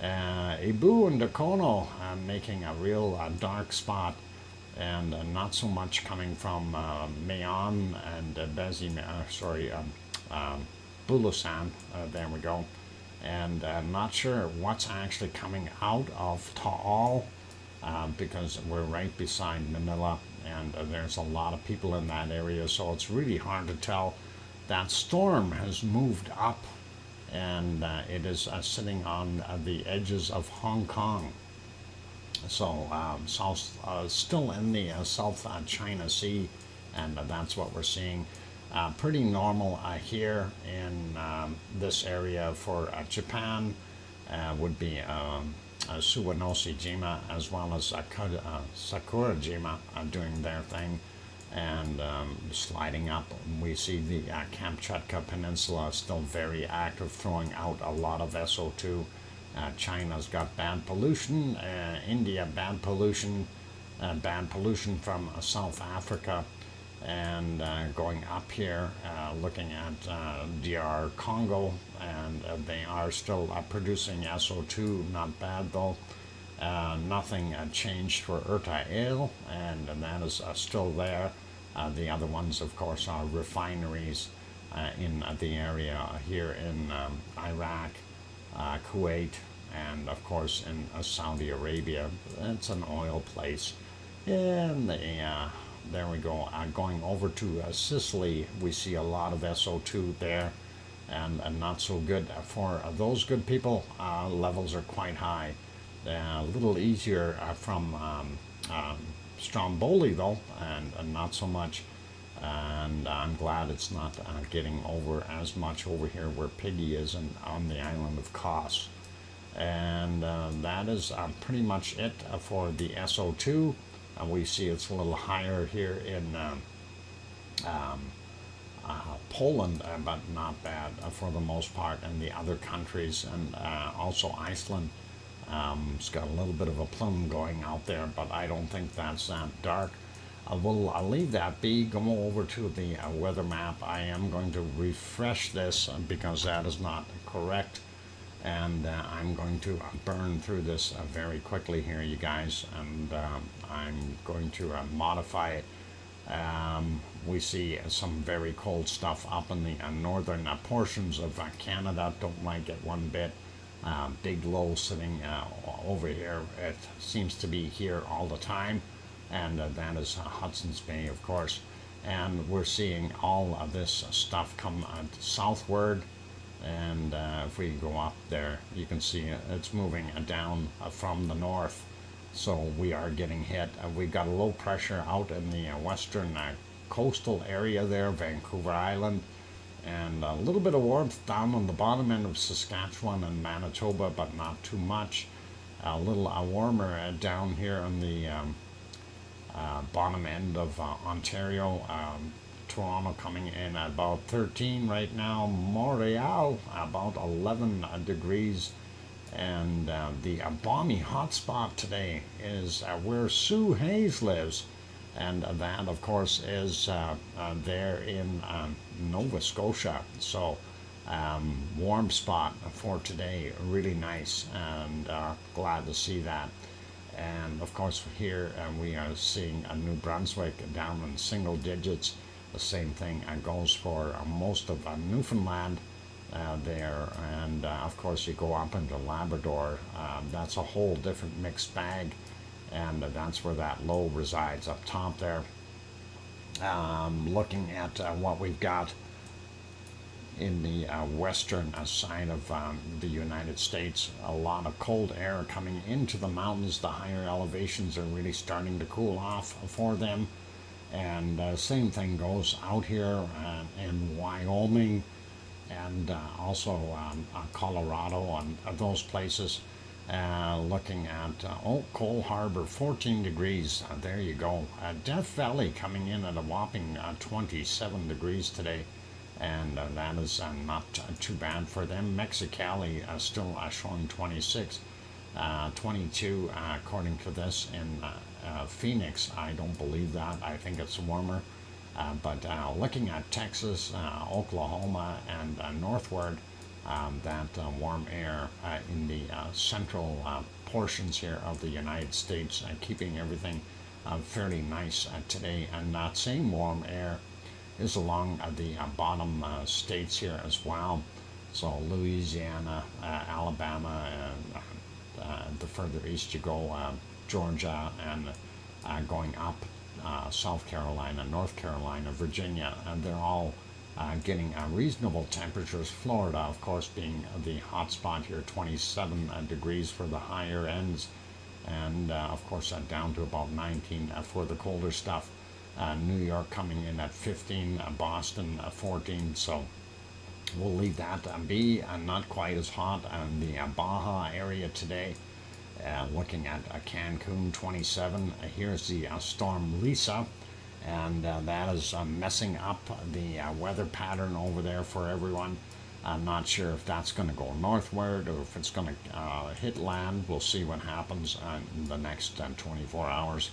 Speaker 1: Ibu and Dakono making a real dark spot, and not so much coming from Mayon and Bulusan. There we go. And not sure what's actually coming out of Taal, because we're right beside Manila, and there's a lot of people in that area, so it's really hard to tell that storm has moved up, and it is sitting on the edges of Hong Kong. So still in the South China Sea, and that's what we're seeing. Pretty normal here in this area for Japan would be Suwanoshi-jima, as well as Sakurajima doing their thing and sliding up. We see the Kamchatka Peninsula still very active, throwing out a lot of SO2. China's got bad pollution, India bad pollution from South Africa, and going up here, looking at DR Congo, and they are still producing SO2, not bad though. Nothing changed for RTVE, and that is still there. The other ones, of course, are refineries in the area here in Iraq, Kuwait, and of course in Saudi Arabia. It's an oil place. And there we go. Going over to Sicily, we see a lot of SO2 there, and not so good for those good people. Levels are quite high. A little easier from Stromboli though, and not so much. And I'm glad it's not getting over as much over here where Piggy is on the island of Kos. And that is pretty much it for the SO2. We see it's a little higher here in Poland, but not bad for the most part, and the other countries, and also Iceland. It's got a little bit of a plume going out there, but I don't think that's that dark. I'll leave that be, go over to the weather map. I am going to refresh this because that is not correct, and I'm going to burn through this very quickly here, you guys, and I'm going to modify it. We see some very cold stuff up in the northern portions of Canada. Don't like it one bit. Big low sitting over here. It seems to be here all the time, and that is Hudson's Bay, of course. And we're seeing all of this stuff come southward, and if we go up there, you can see it's moving down from the north. So we are getting hit. We've got a low pressure out in the western coastal area there, Vancouver Island, and a little bit of warmth down on the bottom end of Saskatchewan and Manitoba, but not too much. A little warmer down here on the bottom end of Ontario. Toronto coming in at about 13 right now. Montreal about 11 degrees. And the balmy hotspot today is where Sue Hayes lives. And that, of course, is there in Nova Scotia. So warm spot for today, really nice, and glad to see that. And of course here we are seeing New Brunswick down in single digits. The same thing goes for most of Newfoundland there, and of course you go up into Labrador. That's a whole different mixed bag, and that's where that low resides up top there. Looking at what we've got in the western side of the United States, a lot of cold air coming into the mountains. The higher elevations are really starting to cool off for them, and same thing goes out here in Wyoming, and also Colorado and those places. Looking at Cole Harbor, 14 degrees. There you go. Death Valley coming in at a whopping 27 degrees today, and that is not too bad for them. Mexicali still showing 26, 22 according to this in Phoenix. I don't believe that. I think it's warmer. But looking at Texas, Oklahoma, and northward, that warm air in the central portions here of the United States, keeping everything fairly nice today. And that same warm air is along the bottom states here as well. So Louisiana, Alabama, and the further east you go, Georgia, and going up South Carolina, North Carolina, Virginia, and they're all getting reasonable temperatures. Florida, of course, being the hot spot here, 27 degrees for the higher ends, and of course down to about 19 for the colder stuff. New York coming in at 15, Boston 14, so we'll leave that be. Not quite as hot in the Baja area today. Looking at Cancun 27. Here's the storm Lisa, and that is messing up the weather pattern over there for everyone. I'm not sure if that's going to go northward or if it's going to hit land. We'll see what happens in the next 24 hours.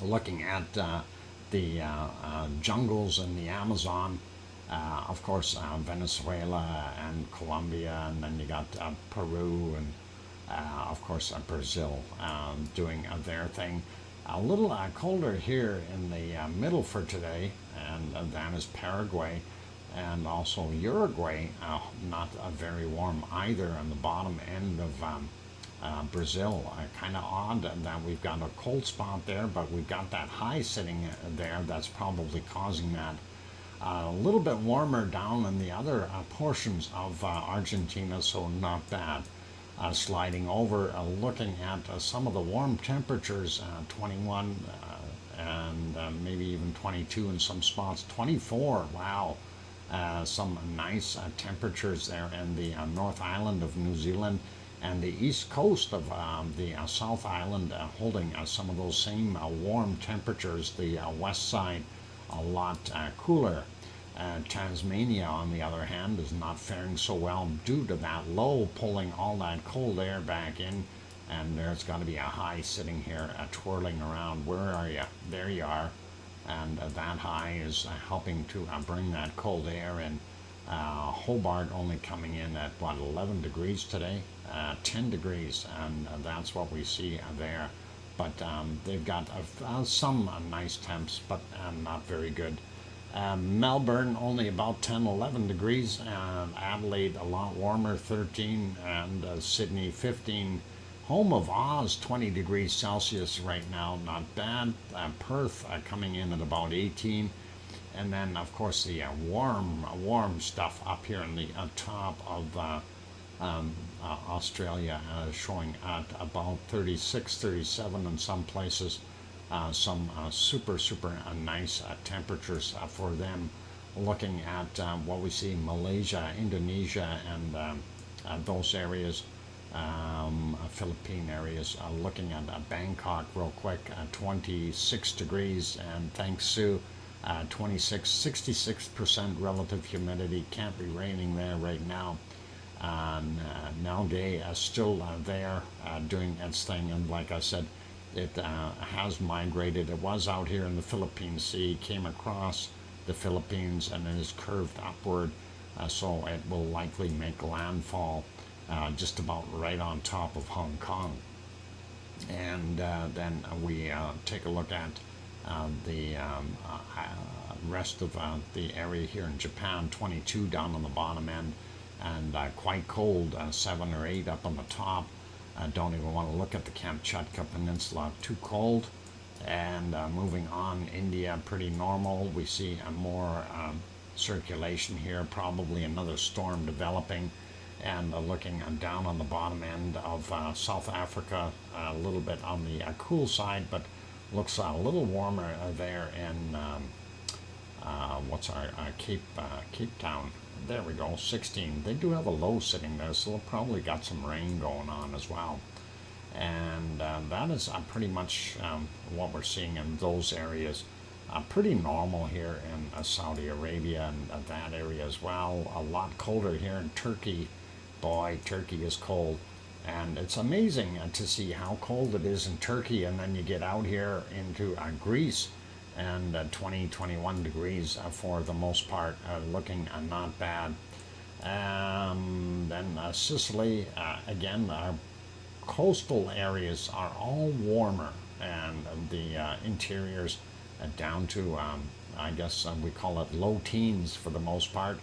Speaker 1: Looking at the jungles in the Amazon, of course, Venezuela and Colombia, and then you got Peru and of course Brazil doing their thing. A little colder here in the middle for today, and that is Paraguay, and also Uruguay, not very warm either on the bottom end of Brazil. Kind of odd that we've got a cold spot there, but we've got that high sitting there that's probably causing that. A little bit warmer down in the other portions of Argentina, so not bad. Sliding over, looking at some of the warm temperatures, 21 and maybe even 22 in some spots, 24, wow. Some nice temperatures there in the North Island of New Zealand, and the east coast of the South Island holding some of those same warm temperatures. The west side a lot cooler. Tasmania, on the other hand, is not faring so well due to that low pulling all that cold air back in, and there's got to be a high sitting here twirling around. Where are you? There you are. And that high is helping to bring that cold air in. Hobart only coming in at, what, 11 degrees today? 10 degrees, and that's what we see there. But they've got some nice temps, but not very good. Melbourne only about 10, 11 degrees, and Adelaide a lot warmer, 13, and Sydney 15. Home of Oz, 20 degrees Celsius right now, not bad. Perth coming in at about 18. And then, of course, the warm stuff up here in the top of Australia, showing at about 36, 37 in some places. Some super nice temperatures for them. Looking at what we see, Malaysia, Indonesia, and those areas, Philippine areas. Looking at Bangkok real quick, 26 degrees, and thanks Sue, 66% relative humidity. Can't be raining there right now. Nalgay still there doing its thing, and like I said, it has migrated. It was out here in the Philippine Sea, came across the Philippines, and it is curved upward, so it will likely make landfall just about right on top of Hong Kong. And then we take a look at the rest of the area here in Japan, 22 down on the bottom end, and quite cold, 7 or 8 up on the top. Don't even want to look at the Kamchatka Peninsula, too cold. And moving on, India, pretty normal. We see more circulation here, probably another storm developing. And looking down on the bottom end of South Africa, a little bit on the cool side, but looks a little warmer there in what's our Cape Town. There we go, 16. They do have a low sitting there, so they'll probably got some rain going on as well. And that is pretty much what we're seeing in those areas. Pretty normal here in Saudi Arabia and that area as well. A lot colder here in Turkey. Boy, Turkey is cold. And it's amazing to see how cold it is in Turkey, and then you get out here into Greece, and 20, 21 degrees for the most part, looking not bad. Then Sicily, again, our coastal areas are all warmer, and the interiors down to, I guess we call it low teens for the most part.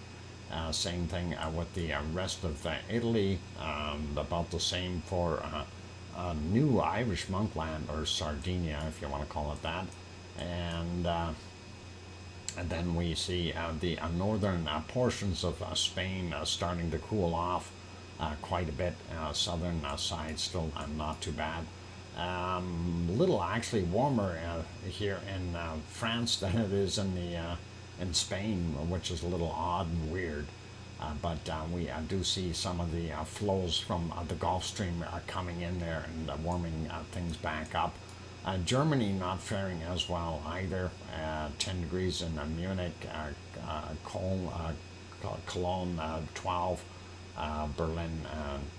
Speaker 1: Same thing with the rest of Italy, about the same for New Irish Monkland, or Sardinia, if you want to call it that. And And then we see the northern portions of Spain starting to cool off quite a bit. Southern side still not too bad. Little actually warmer here in France than it is in Spain, which is a little odd and weird. But we do see some of the flows from the Gulf Stream coming in there and warming things back up. Germany not faring as well either. 10 degrees in Munich, Cologne 12, Berlin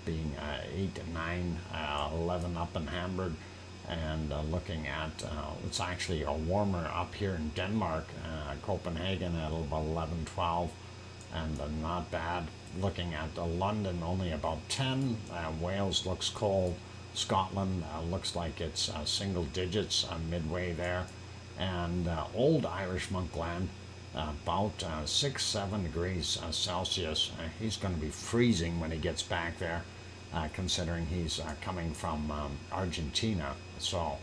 Speaker 1: being 8, 9, 11 up in Hamburg. And looking at, it's actually a warmer up here in Denmark, Copenhagen at about 11, 12, and not bad. Looking at London, only about 10. Wales looks cold. Scotland looks like it's single digits midway there. And old Irish Monkland, about 6, 7 degrees Celsius. He's going to be freezing when he gets back there, considering he's coming from Argentina. So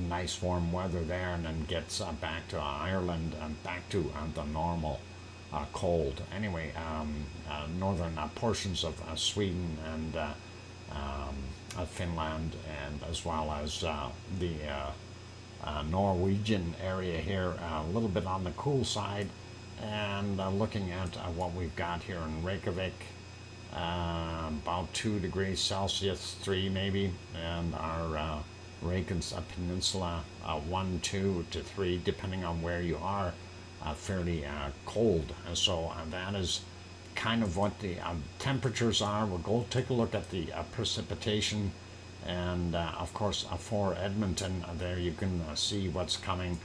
Speaker 1: nice warm weather there, and then gets back to Ireland and back to the normal cold. Anyway, northern portions of Sweden and Finland, and as well as the Norwegian area here, a little bit on the cool side. And looking at what we've got here in Reykjavik, about 2 degrees Celsius, 3 maybe, and our Reykjanes Peninsula, 1, 2 to 3, depending on where you are, fairly cold. And so that is kind of what the temperatures are. We'll go take a look at the precipitation, and of course for Edmonton, there you can see what's coming.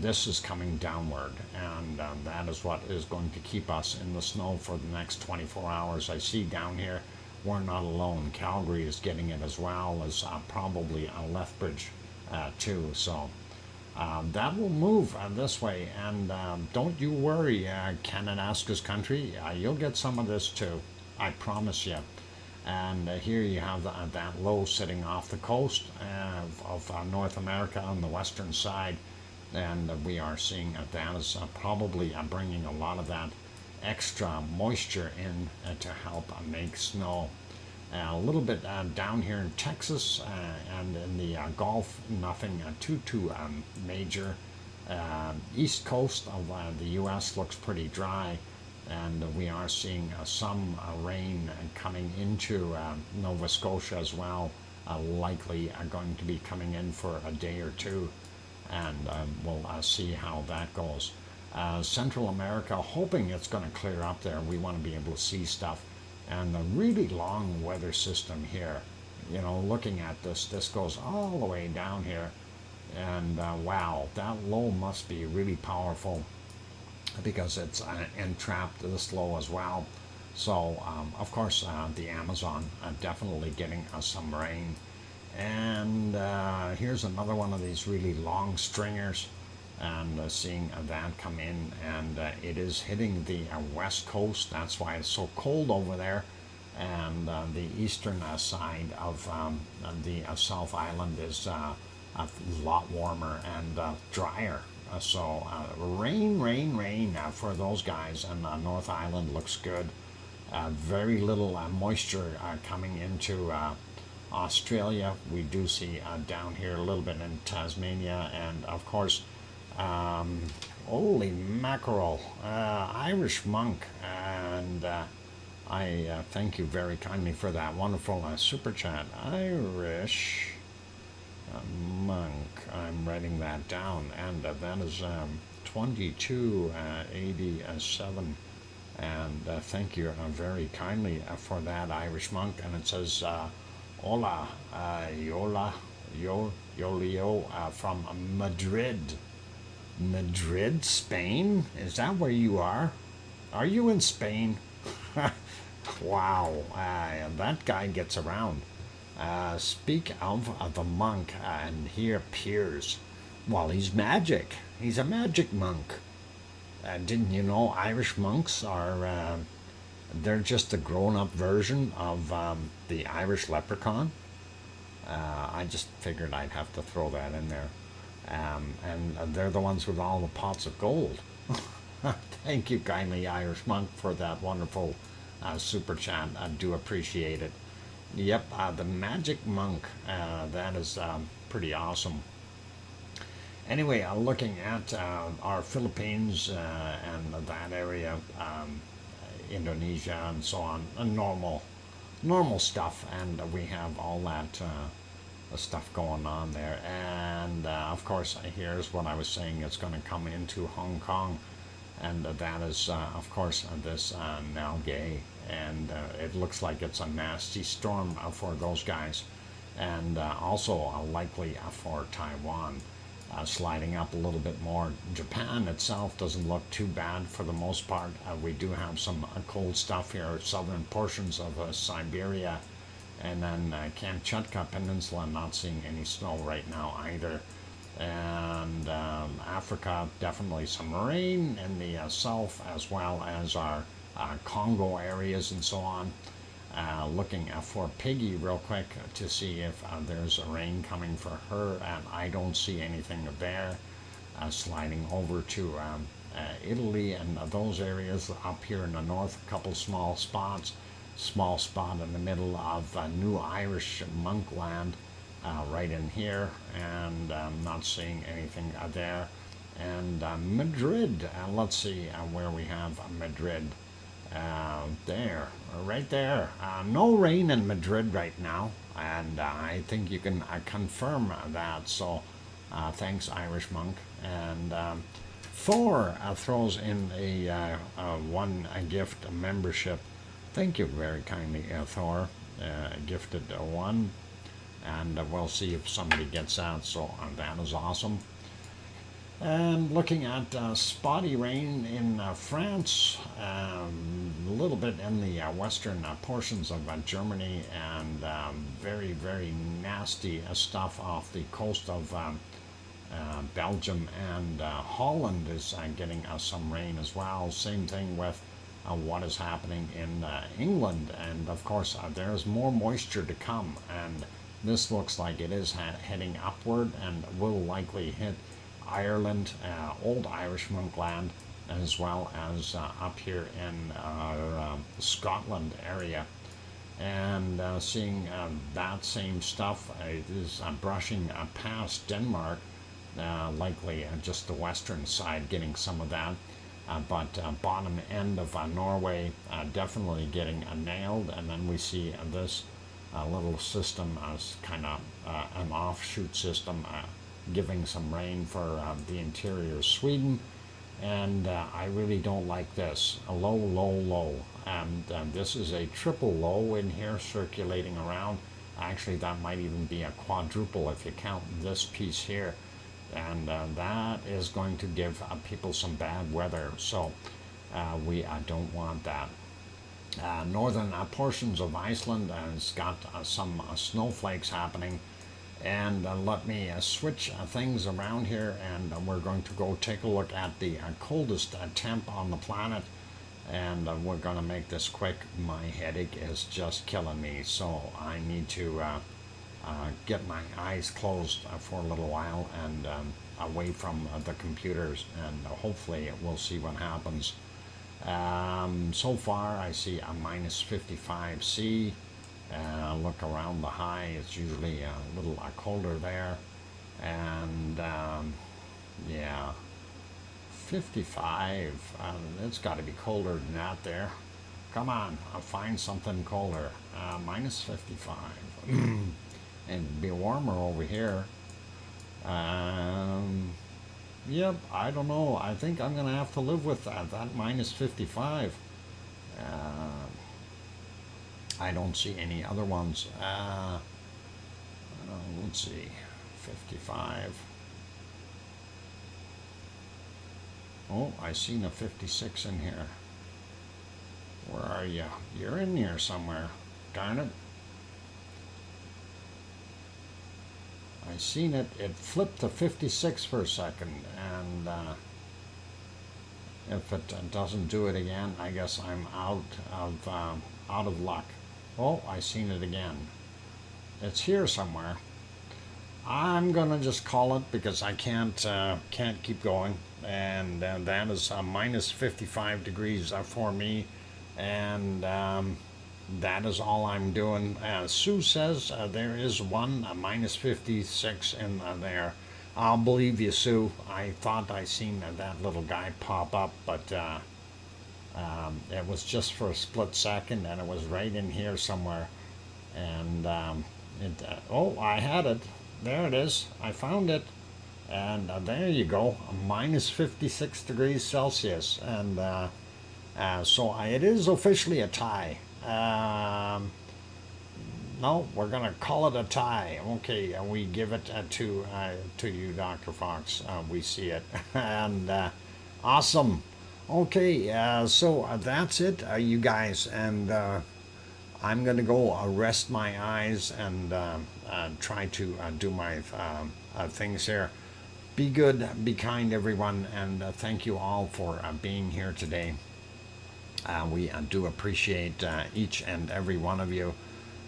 Speaker 1: This is coming downward, and that is what is going to keep us in the snow for the next 24 hours. I see down here, we're not alone. Calgary is getting it as well as probably Lethbridge too. So that will move this way, and don't you worry, Kananaskis country, you'll get some of this too, I promise you. And here you have that low sitting off the coast of North America on the western side, and we are seeing that is probably bringing a lot of that extra moisture in to help make snow. A little bit down here in Texas and in the Gulf, nothing too major. East coast of the U.S. looks pretty dry, and we are seeing some rain coming into Nova Scotia as well, likely going to be coming in for a day or two, and we'll see how that goes. Central America, hoping it's going to clear up there. We want to be able to see stuff. And the really long weather system here, you know, looking at this goes all the way down here. And wow, that low must be really powerful because it's entrapped this low as well. So, of course, the Amazon definitely getting some rain. And here's another one of these really long stringers, and seeing that come in, and it is hitting the west coast. That's why it's so cold over there. And the eastern side of the South Island is a lot warmer and drier. So rain for those guys, and North Island looks good. Very little moisture coming into Australia. We do see down here a little bit in Tasmania, and of course, holy mackerel, Irish monk, and I thank you very kindly for that wonderful super chat. Irish monk, I'm writing that down, and that is 2287, and thank you very kindly for that, Irish monk. And it says hola, Yolio from Madrid, Spain. Is that where you are? Are you in Spain? Wow, that guy gets around. Speak of the monk, and he appears. Well, he's magic. He's a magic monk. Didn't you know Irish monks are, they're just a grown-up version of the Irish leprechaun? I just figured I'd have to throw that in there. And they're the ones with all the pots of gold. Thank you kindly, Irish Monk, for that wonderful super chat. I do appreciate it. Yep, the Magic Monk, that is pretty awesome. Anyway, looking at our Philippines and that area, Indonesia and so on, normal stuff, and we have all that stuff going on there. And of course, here's what I was saying, it's going to come into Hong Kong, and that is, of course, this Nalgae, and it looks like it's a nasty storm for those guys, and also likely for Taiwan. Sliding up a little bit more. Japan itself doesn't look too bad for the most part. We do have some cold stuff here, southern portions of Siberia, and then Kamchatka Peninsula, not seeing any snow right now either. And Africa, definitely some rain in the south, as well as our Congo areas and so on. Looking for Piggy real quick to see if there's rain coming for her, and I don't see anything there. Sliding over to Italy and those areas up here in the north, a couple small spots. Small spot in the middle of New Irish Monkland, right in here, and not seeing anything there. And Madrid, let's see where we have Madrid. There, right there. No rain in Madrid right now, and I think you can confirm that. So, thanks, Irish Monk. And Thor throws in a gift membership. Thank you very kindly, Thor. Gifted one, and we'll see if somebody gets that. So that is awesome. And looking at spotty rain in France, a little bit in the western portions of Germany, and very, very nasty stuff off the coast of Belgium, and Holland is getting some rain as well. Same thing with what is happening in England, and of course there's more moisture to come, and this looks like it is heading upward and will likely hit Ireland, Old Irish Monkland, as well as up here in Scotland area. And seeing that same stuff is brushing past Denmark, likely just the western side getting some of that. But bottom end of Norway definitely getting nailed. And then we see this little system as kind of an offshoot system, giving some rain for the interior of Sweden, and I really don't like this. A low, low, low, and this is a triple low in here circulating around. Actually, that might even be a quadruple if you count this piece here, and that is going to give people some bad weather, so we don't want that. Northern portions of Iceland has got some snowflakes happening. And let me switch things around here, and we're going to go take a look at the coldest temp on the planet, and we're going to make this quick. My headache is just killing me, so I need to get my eyes closed for a little while and away from the computers, and hopefully we'll see what happens. So far I see a minus 55 C. Look around the high, it's usually a little colder there, and yeah, 55, it's got to be colder than that there. Come on, I'll find something colder. Minus 55, and be warmer over here. Yep, I don't know, I think I'm gonna have to live with that minus 55. I don't see any other ones. Let's see, 55. Oh, I seen a 56 in here. Where are you? You're in here somewhere. Darn it. I seen it. It flipped to 56 for a second, and if it doesn't do it again, I guess I'm out of luck. Oh, I seen it again. It's here somewhere. I'm gonna just call it because I can't keep going, and that is minus 55 degrees for me, and that is all I'm doing. Sue says there is one minus 56 in there. I'll believe you, Sue. I thought I seen that little guy pop up, but it was just for a split second, and it was right in here somewhere. And oh, I had it. There it is. I found it. And there you go, minus 56 degrees Celsius. And so it is officially a tie. No, we're going to call it a tie. Okay, we give it to you, Dr. Fox. We see it. And awesome. Okay, so that's it, you guys. And I'm going to go rest my eyes and try to do my things here. Be good, be kind, everyone, and thank you all for being here today. We do appreciate each and every one of you.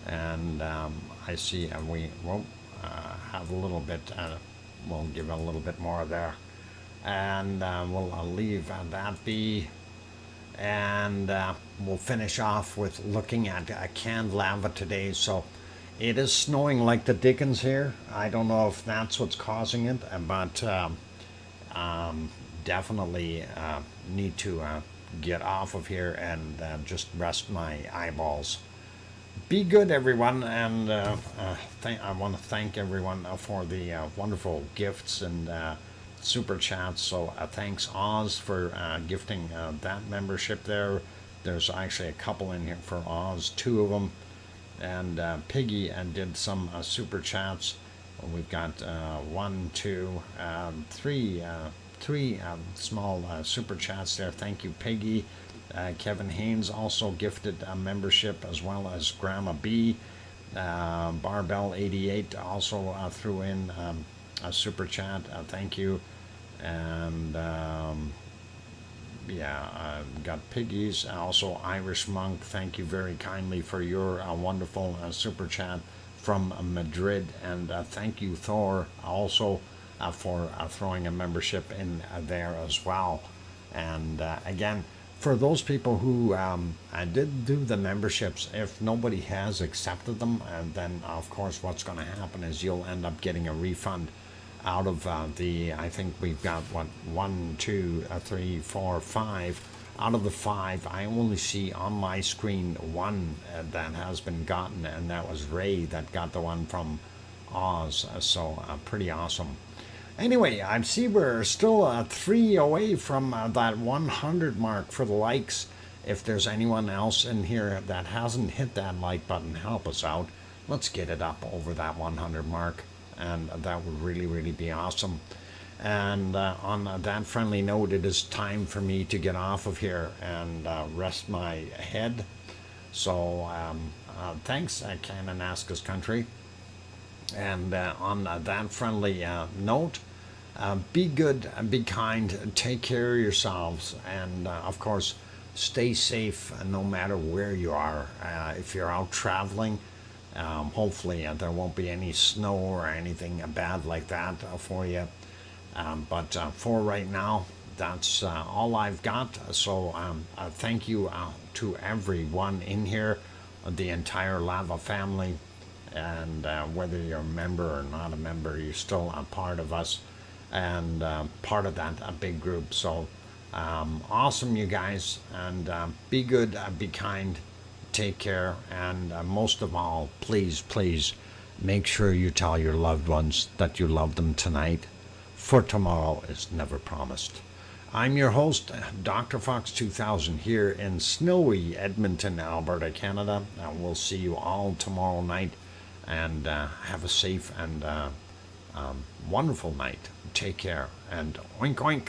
Speaker 1: And I see we will have a little bit, we'll give a little bit more there. And we'll leave that be. And we'll finish off with looking at canned lava today. So it is snowing like the dickens here. I don't know if that's what's causing it, but definitely need to get off of here and just rest my eyeballs. Be good, everyone, and I want to thank everyone for the wonderful gifts and super chats. So thanks, Oz, for gifting that membership there. There's actually a couple in here for Oz, 2 of them. And Piggy did some super chats. We've got 1, 2, 3 small super chats there. Thank you, Piggy. Kevin Haynes also gifted a membership, as well as Grandma B. Barbell88 also threw in a super chat. Thank you. And got Piggies, also Irish Monk. Thank you very kindly for your wonderful super chat from Madrid. And thank you, Thor, also for throwing a membership in there as well. And again, for those people who did do the memberships, if nobody has accepted them, then of course what's going to happen is you'll end up getting a refund out of I think we've got 1, 2, 3, 4, 5. Out of the 5, I only see on my screen 1 that has been gotten, and that was Ray that got the one from Oz. So pretty awesome. Anyway, I see we're still 3 away from that 100 mark for the likes. If there's anyone else in here that hasn't hit that like button, help us out. Let's get it up over that 100 mark. And that would really, really be awesome. And on that friendly note, it is time for me to get off of here and rest my head. So thanks, Kananaskis Country. And on that friendly note, be good, be kind, take care of yourselves, and of course, stay safe no matter where you are. If you're out traveling, hopefully there won't be any snow or anything bad like that for you. But for right now, that's all I've got. So thank you to everyone in here, the entire Lava family. And whether you're a member or not a member, you're still a part of us and part of that big group. So awesome, you guys. And be good, be kind. Take care, and most of all, please, please make sure you tell your loved ones that you love them tonight, for tomorrow is never promised. I'm your host, DrFox2000, here in snowy Edmonton, Alberta, Canada. We'll see you all tomorrow night, and have a safe and wonderful night. Take care, and oink oink.